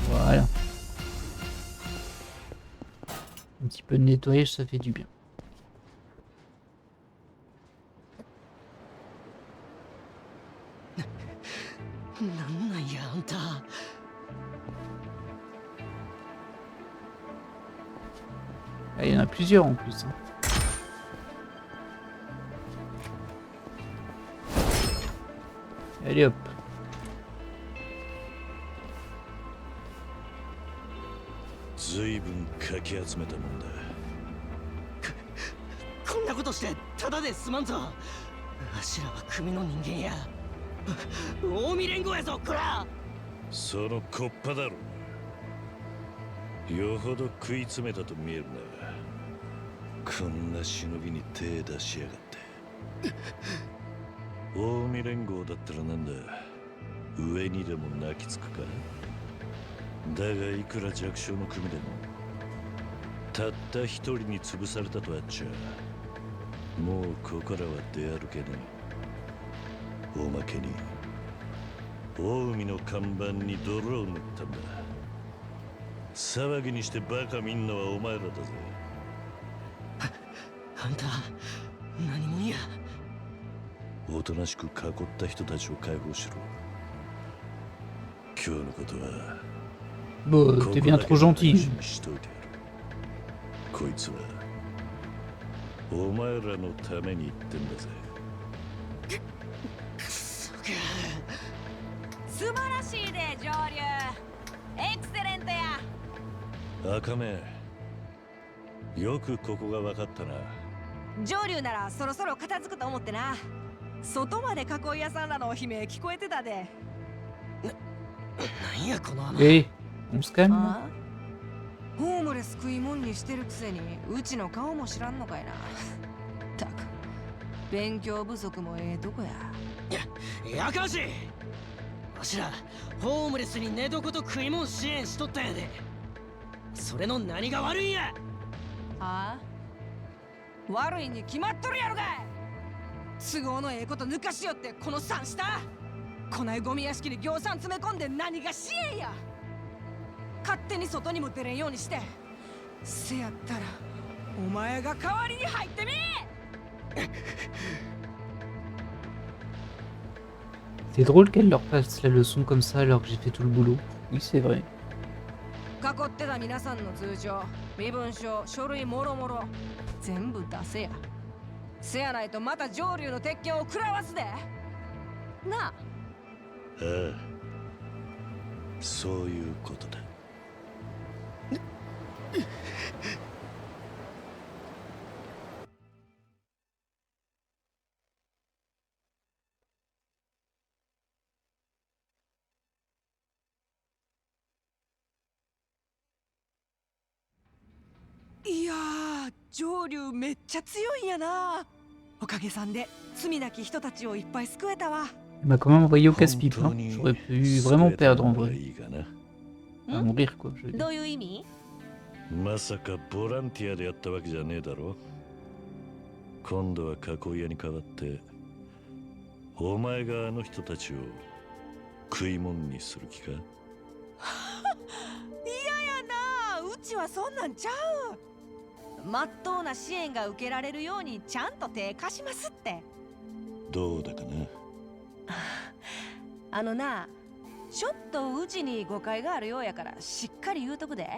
Voilà. Un petit peu de nettoyage, ça fait du bien. Ah, il y en a plusieurs en plus. Allez hop.こんなことしてただで済まんぞ。わしらは組の人間や。近江連合やぞ、こら。そのコッパだろ。よほど食い詰めたと見えるな。こんな忍びに手出しやがって。近江連合だったらなんだ、上にでも泣きつくか。だがいくら弱小の組でもたった一人に潰されたとあっちゃ、もうここらは出歩けねえ。おまけに近江の看板に泥を塗ったんだ。騒ぎにしてバカ見んのはお前らだぜ。あんた何者や。おとなしく囲った人たちを解放しろ。今日のことはBon, t'es bien trop gentil. こいつはお前らのために言ってんだぜ。素晴らしいで、上流。エクセレントや。赤目、よくここが分かったな。上流ならそろそろ片付くと思ってな。外まで囲い屋さんらの悲鳴聞こえてたで。なんやこの穴。on se calme. ホームレス食い物にしてるくせにうちの顔も知らんのかいな。たく勉強不足もええとこや。やかましい。わしらホームレスに寝床と食い物支援しとったんやで。それの何が悪いんや。はあ、悪いに決まっとるやろがい。都合のええこと抜かしよってこの三下。こないゴミ屋敷に行さん詰め込んで何が支援や。勝手に外にも出れんようにして。せやったらお前が代わりに入ってみ。C'est drôle qu'elle leur fasse la leçon comme ça alors que j'ai fait tout le boulot. Oui, c'est vrai. 囲ってた皆さんの通帳、身分証、書類もろもろ全部出せや。せやないとまた上流の鉄拳を食らわすで。なあ。ああ、そういうことだ。いやー、上流めっちゃ強いんやな。おかげさんで罪なき人たちをいっぱい救えたわ。Il m'a quand même envoyé au casse-pipe. Hein. J'aurais pu vraiment perdre en vrai. À mourir quoi. Je veux dire. どういう意味？まさかボランティアでやったわけじゃねえだろ。今度は囲い屋に代わってお前があの人たちを食い物にする気か。ちはそんなんちゃう。まっとうな支援が受けられるようにちゃんと手貸しますって。どうだかな。あのな、ちょっとうちに誤解があるようやからしっかり言うとくで。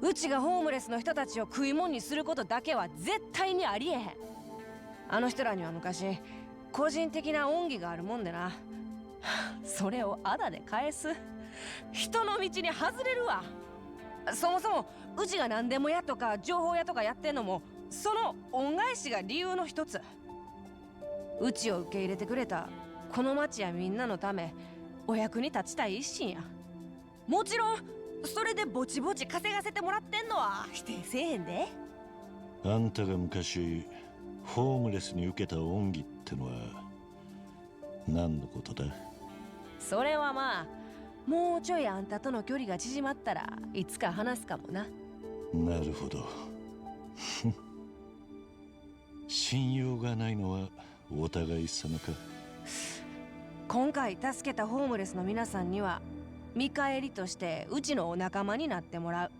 うちがホームレスの人たちを食い物にすることだけは絶対にありえへん。あの人らには昔個人的な恩義があるもんでな。それをあだで返す人の道に外れるわ。そもそもうちが何でも屋とか情報屋とかやってんのもその恩返しが理由の一つ。うちを受け入れてくれたこの町やみんなのためお役に立ちたい一心や。もちろんそれでぼちぼち稼がせてもらってんのは否定せえへんで。あんたが昔ホームレスに受けた恩義ってのは何のことだ。それはまあもうちょいあんたとの距離が縮まったらいつか話すかもな。なるほど。信用がないのはお互い様か。今回助けたホームレスの皆さんには見返りとしてうちのお仲間になってもらう。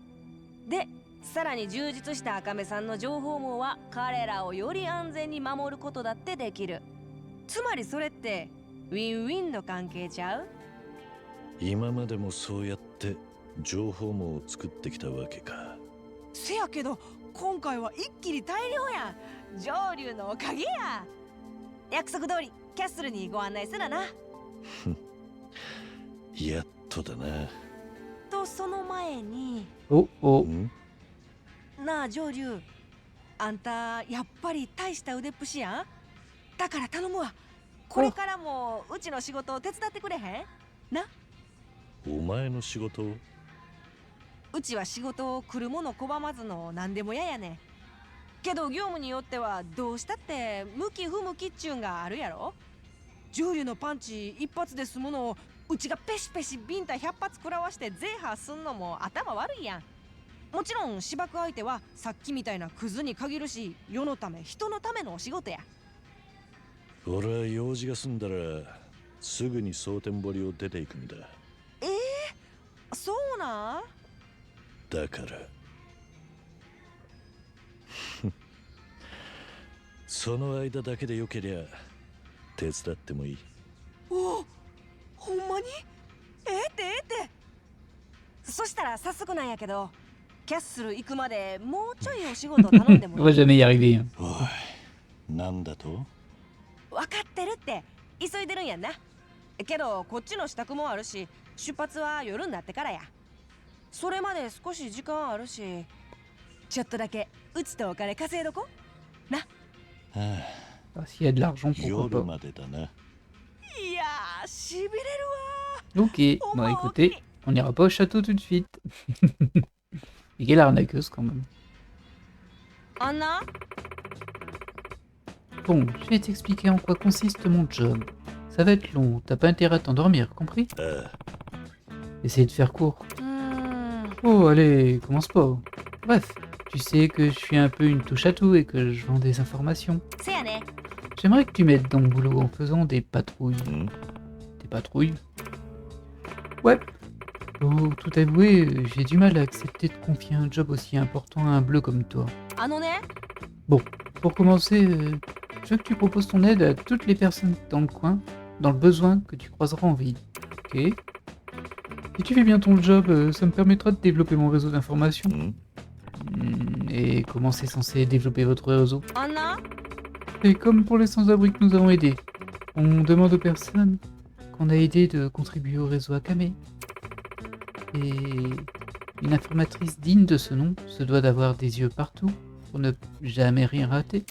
でさらに充実した赤目さんの情報網は彼らをより安全に守ることだってできる。つまりそれってウィンウィンの関係ちゃう？今までもそうやって情報網を作ってきたわけか。せやけど今回は一気に大量やん。上流のおかげや。約束通りキャッスルにご案内するな。やっとだな。とその前になあ上流、あんたやっぱり大した腕っぷしやん。だから頼むわ。これからもうちの仕事を手伝ってくれへんな。お前の仕事を？うちは仕事を来るもの拒まずの何でも嫌やねん。けど業務によってはどうしたって向き不向きっちゅうんがあるやろ。上流のパンチ一発で済むのをうちがペシペシビンタ100発食らわしてゼーハーすんのも頭悪いやん。もちろん芝生相手はさっきみたいなクズに限るし、世のため人のためのお仕事や。俺は用事が済んだらすぐに蒼天堀を出ていくんだ。そうなん？だからその間だけでよけりゃ手伝ってもいい。おお、ほんまに？ええってそしたら早速なんやけど、キャッスル行くまでもうちょいお仕事頼んでもいい？ On va jamais y arriver. おい、なんだと？分かってるって、急いでるんやんな。けどこっちの支度もあるし、出発は夜になってからや。それまで少し時間あるし、ちょっとだけうちとお金稼いどこな。S'il y a de l'argent, pourquoi 夜 pas. までだな。いやー、しびれるわ。 Ok, bah écoutez, on n'ira pas au château tout de suite. Et quelle arnaqueuse quand même. Anna? Bon, je vais t'expliquer en quoi consiste mon job. Ça va être long, t'as pas intérêt à t'endormir, compris? Essayez de faire court. Oh, allez, commence pas. Bref, tu sais que je suis un peu une touche à tout et que je vends des informations. J'aimerais que tu m'aides dans mon boulot en faisant des patrouilles. Des patrouilles? Ouais. Oh, tout avouer, j'ai du mal à accepter de confier un job aussi important à un bleu comme toi. Bon, pour commencer, je veux que tu proposes ton aide à toutes les personnes dans le coin, dans le besoin que tu croiseras en ville. Ok? Si tu fais bien ton job, ça me permettra de développer mon réseau d'informations. Et comment c'est censé développer votre réseau? Et comme pour les sans-abri que nous avons aidés, on demande aux personnes qu'on a aidées de contribuer au réseau Akame. Et une informatrice digne de ce nom se doit d'avoir des yeux partout pour ne jamais rien rater.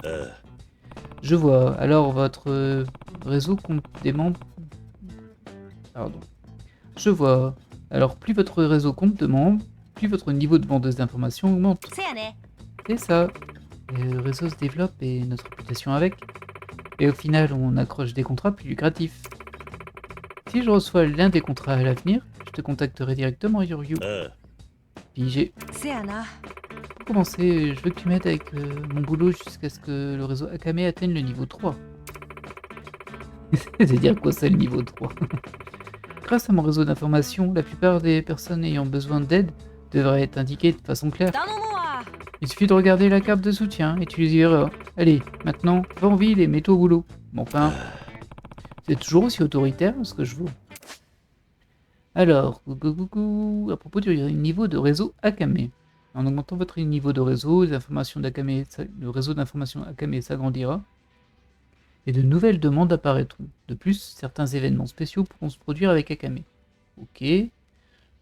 Je vois, alors votre réseau compte des membres... Pardon. Je vois, alors plus votre réseau compte de membres, plus votre niveau de vendeuse d'informations augmente. C'est ça. Le réseau se développe et notre réputation avec. Et au final, on accroche des contrats plus lucratifs. Si je reçois l'un des contrats à l'avenir, je te contacterai directement, Yoryu. Puis pour commencer, je veux que tu m'aides avec mon boulot jusqu'à ce que le réseau Akame atteigne le niveau 3. C'est-à-dire quoi ça, le niveau 3? Grâce à mon réseau d'information, la plupart des personnes ayant besoin d'aide devrait être indiqué de façon claire. 頼むわ。 Il suffit de regarder la carte de soutien et tu les y verras. Allez, maintenant, va en ville et mets-toi au boulot. Bon, enfin, c'est toujours aussi autoritaire ce que je veux. Alors, coucou, à propos du niveau de réseau Akame. En augmentant votre niveau de réseau, le réseau d'informations Akame s'agrandira et de nouvelles demandes apparaîtront. De plus, certains événements spéciaux pourront se produire avec Akame. Ok.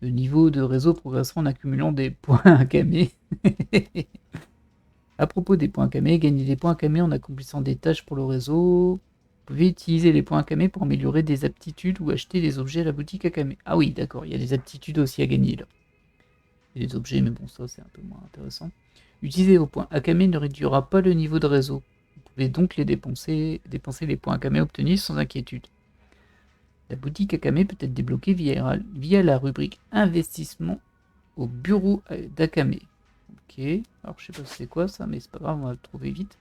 Le niveau de réseau progressera en accumulant des points Akame. À propos des points Akame, gagnez des points Akame en accomplissant des tâches pour le réseau. Vous pouvez utiliser les points Akame pour améliorer des aptitudes ou acheter des objets à la boutique Akame. Ah oui, d'accord, il y a des aptitudes aussi à gagner là. Et des objets, mais bon, ça c'est un peu moins intéressant. Utiliser vos points Akame ne réduira pas le niveau de réseau. Vous pouvez donc les dépenser les points Akame obtenus sans inquiétude. La boutique Akame peut être débloquée via la rubrique investissement au bureau d'Akame. Ok, alors je sais pas c'est quoi ça, mais c'est pas grave, on va le trouver vite.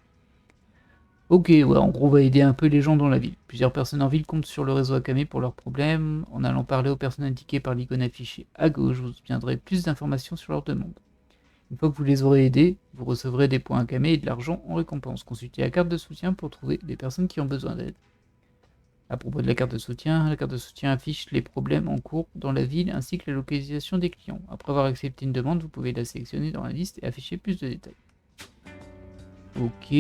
Ok, ouais, en gros, on va aider un peu les gens dans la ville. Plusieurs personnes en ville comptent sur le réseau Akame pour leurs problèmes. En allant parler aux personnes indiquées par l'icône affichée à gauche, vous obtiendrez plus d'informations sur leurs demandes. Une fois que vous les aurez aidés, vous recevrez des points Akame et de l'argent en récompense. Consultez la carte de soutien pour trouver des personnes qui ont besoin d'aide. À propos de la carte de soutien affiche les problèmes en cours dans la ville ainsi que la localisation des clients. Après avoir accepté une demande, vous pouvez la sélectionner dans la liste et afficher plus de détails. Ok.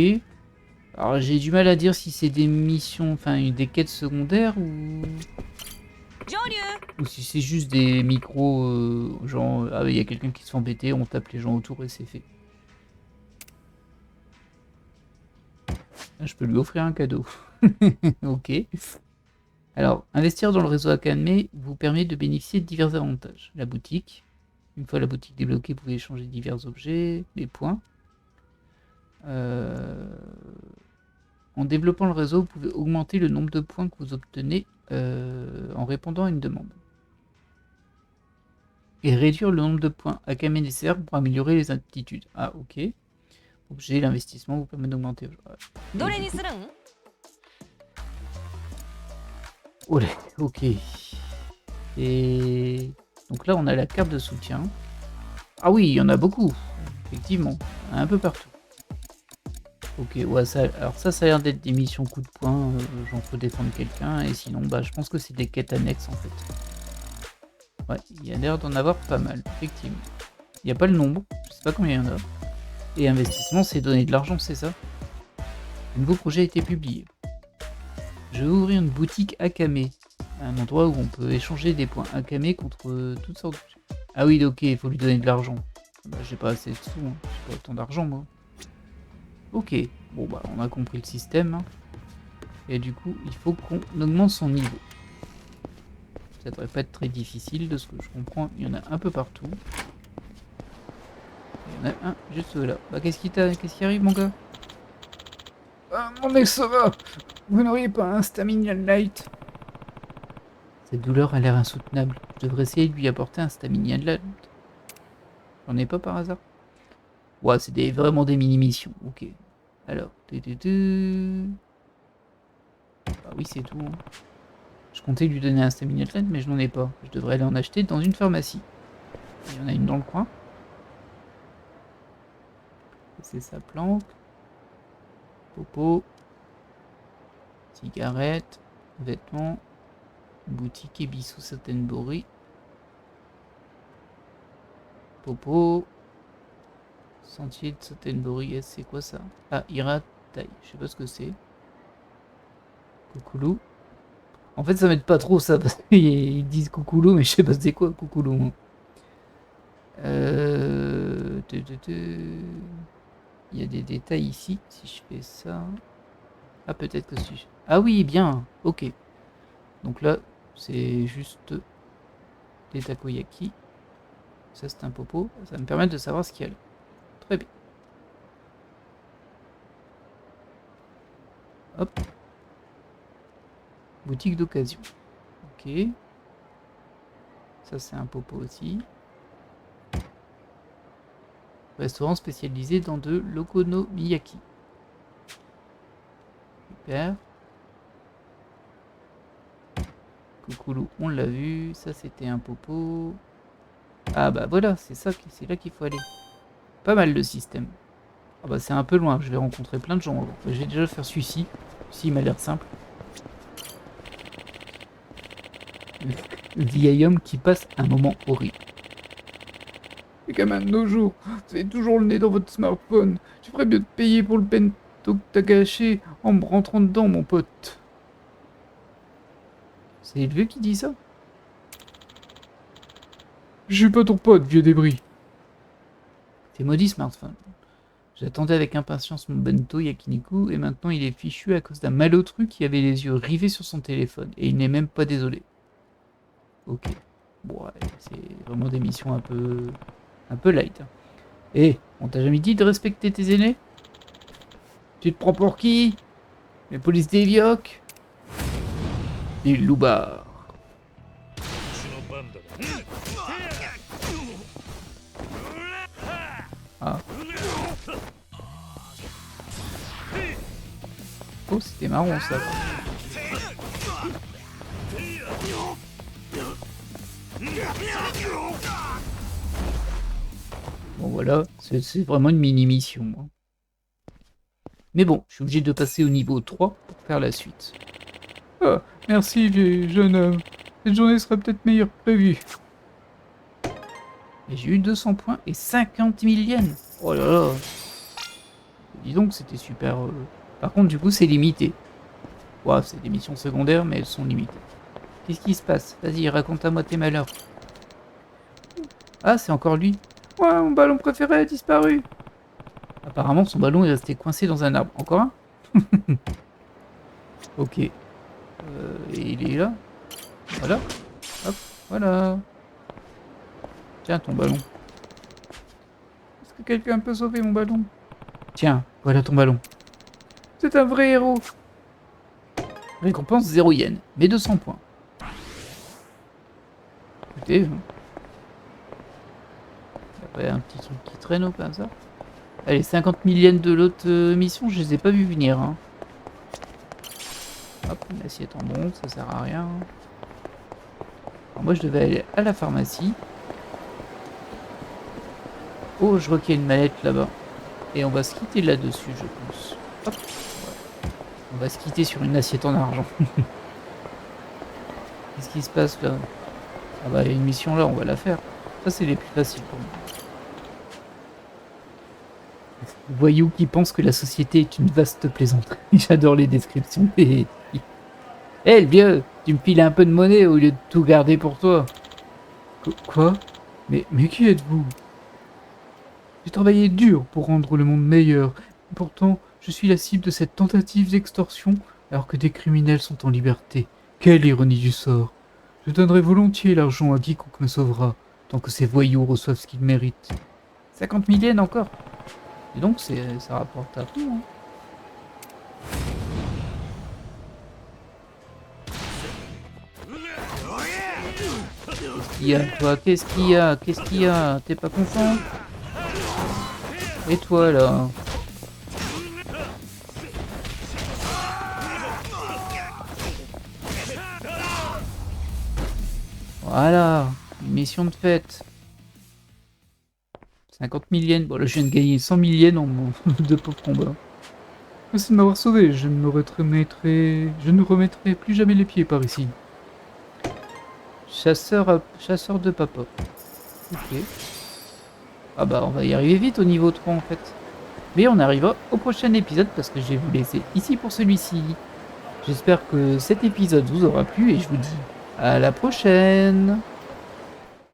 Alors j'ai du mal à dire si c'est des missions, enfin des quêtes secondaires ou si c'est juste des micros, genre ah il y a quelqu'un qui se fait embêter, on tape les gens autour et c'est fait. Ah, je peux lui offrir un cadeau. Ok. Alors, investir dans le réseau Akame vous permet de bénéficier de divers avantages. La boutique. Une fois la boutique débloquée, vous pouvez échanger divers objets, les points. En développant le réseau, vous pouvez augmenter le nombre de points que vous obtenez en répondant à une demande. Et réduire le nombre de points Akame nécessaires pour améliorer les aptitudes. Ah, ok. Objet, l'investissement vous permet d'augmenter. Ok. Et donc là, on a la carte de soutien. Ah oui, il y en a beaucoup. Effectivement, un peu partout. Ok, ouais, ça, alors ça a l'air d'être des missions coup de poing, genre faut défendre quelqu'un, et sinon, bah, je pense que c'est des quêtes annexes en fait. Ouais, il y a l'air d'en avoir pas mal, effectivement. Il n'y a pas le nombre, je sais pas combien il y en a. Et investissement, c'est donner de l'argent, c'est ça. Un nouveau projet a été publié. Je vais ouvrir une boutique Akame, un endroit où on peut échanger des points Akame contre toutes sortes de... Ah oui, ok, il faut lui donner de l'argent. Bah, j'ai pas assez de sous, hein. J'ai pas autant d'argent, moi. Ok, bon bah on a compris le système. Hein. Et du coup, il faut qu'on augmente son niveau. Ça devrait pas être très difficile de ce que je comprends. Il y en a un peu partout. Il y en a un juste là. Bah qu'est-ce qui arrive mon gars? Ah mon ex-sova, vous n'auriez pas un stamina light? Cette douleur a l'air insoutenable. Je devrais essayer de lui apporter un stamina light. J'en ai pas par hasard? Ouais, c'est vraiment des mini-missions. Ok. Alors. Ah oui, c'est tout. Hein. Je comptais lui donner un stamina light, mais je n'en ai pas. Je devrais aller en acheter dans une pharmacie. Il y en a une dans le coin. C'est sa planque. Popo. Cigarette. Vêtements. Boutique Ebisu Satenbori. Popo. Sentier de Satenbori, c'est quoi ça? Ah, Iratai, je sais pas ce que c'est. Coucoulou. En fait, ça m'aide pas trop ça, parce qu'ils disent coucoulou, mais je sais pas c'est quoi coucoulou. Il y a des détails ici, si je fais ça. Ah, peut-être que si je... Ah oui, bien, ok. Donc là, c'est juste des takoyaki. Ça, c'est un popo. Ça va me permettre de savoir ce qu'il y a là. Très bien. Hop. Boutique d'occasion. Ok. Ça, c'est un popo aussi. Restaurant spécialisé dans de l'okonomiyaki. Super. Coucoulou, on l'a vu. Ça, c'était un popo. Ah bah voilà, c'est là qu'il faut aller. Pas mal le système. Ah bah c'est un peu loin, je vais rencontrer plein de gens. Je vais déjà faire celui-ci. Celui-ci il m'a l'air simple. Le vieil homme qui passe un moment horrible. Les gamins de nos jours, vous avez toujours le nez dans votre smartphone. Tu ferais mieux de payer pour le bento que t'as gâché en me rentrant dedans, mon pote. C'est le vieux qui dit ça? Je suis pas ton pote, vieux débris. T'es maudit, smartphone. J'attendais avec impatience mon bento yakiniku et maintenant il est fichu à cause d'un malotru qui avait les yeux rivés sur son téléphone et il n'est même pas désolé. Ok. Bon, ouais, c'est vraiment des missions un peu light. Eh, on t'a jamais dit de respecter tes aînés? Tu te prends pour qui? Les polices d'Evioc? Les loupards. Ah. Oh, c'était marrant ça. Bon voilà, c'est vraiment une mini-mission. Hein. Mais bon, je suis obligé de passer au niveau 3 pour faire la suite. Ah, merci jeune homme. Cette journée sera peut-être meilleure que prévu. Et j'ai eu 200 points et 50 000 yens. Oh là là. Dis donc, c'était super... Par contre, du coup, c'est limité. Ouah, c'est des missions secondaires, mais elles sont limitées. Qu'est-ce qui se passe? Vas-y, raconte-moi tes malheurs. Ah, c'est encore lui. Ouais, mon ballon préféré a disparu. Apparemment, son ballon est resté coincé dans un arbre. Encore un? Ok. Et il est là. Voilà. Hop, voilà. Tiens, ton ballon. Est-ce que quelqu'un peut sauver mon ballon? Tiens, voilà ton ballon. C'est un vrai héros. Récompense 0 yens, mais 200 points. Écoutez, après un petit truc qui traîne au comme ça. Allez, 50 000 yens de l'autre mission, je les ai pas vus venir. Hein. Hop, une assiette en bronze, ça sert à rien. Alors moi, je devais aller à la pharmacie. Oh, je vois qu'il y a une mallette là-bas. Et on va se quitter là-dessus, je pense. Hop. Ouais. On va se quitter sur une assiette en argent. Qu'est-ce qui se passe là? Ah bah, il y a une mission là, on va la faire. Ça, c'est les plus faciles pour moi. Voyou qui pense que la société est une vaste plaisanterie. J'adore les descriptions. Hé, le vieux, tu me files un peu de monnaie au lieu de tout garder pour toi. Quoi? Mais qui êtes-vous? J'ai travaillé dur pour rendre le monde meilleur. Pourtant, je suis la cible de cette tentative d'extorsion alors que des criminels sont en liberté. Quelle ironie du sort. Je donnerai volontiers l'argent à quiconque me sauvera, tant que ces voyous reçoivent ce qu'ils méritent. 50 000 yens encore. Et donc, ça rapporte à tout. Hein. Qu'est-ce qu'il y a, toi? Qu'est-ce qu'il y a? Qu'est-ce qu'il y a? T'es pas content? Et toi, là? Voilà, une mission de fête. 50 000 yens. Bon, là, je viens de gagner 100 000 yens en deux pauvres combats. Merci de m'avoir sauvé. Je ne remettrai plus jamais les pieds par ici. Chasseur de papa. Ok. Ah bah, on va y arriver vite au niveau 3 en fait. Mais on arrivera au prochain épisode parce que je vais vous laisser ici pour celui-ci. J'espère que cet épisode vous aura plu et je vous dis à la prochaine.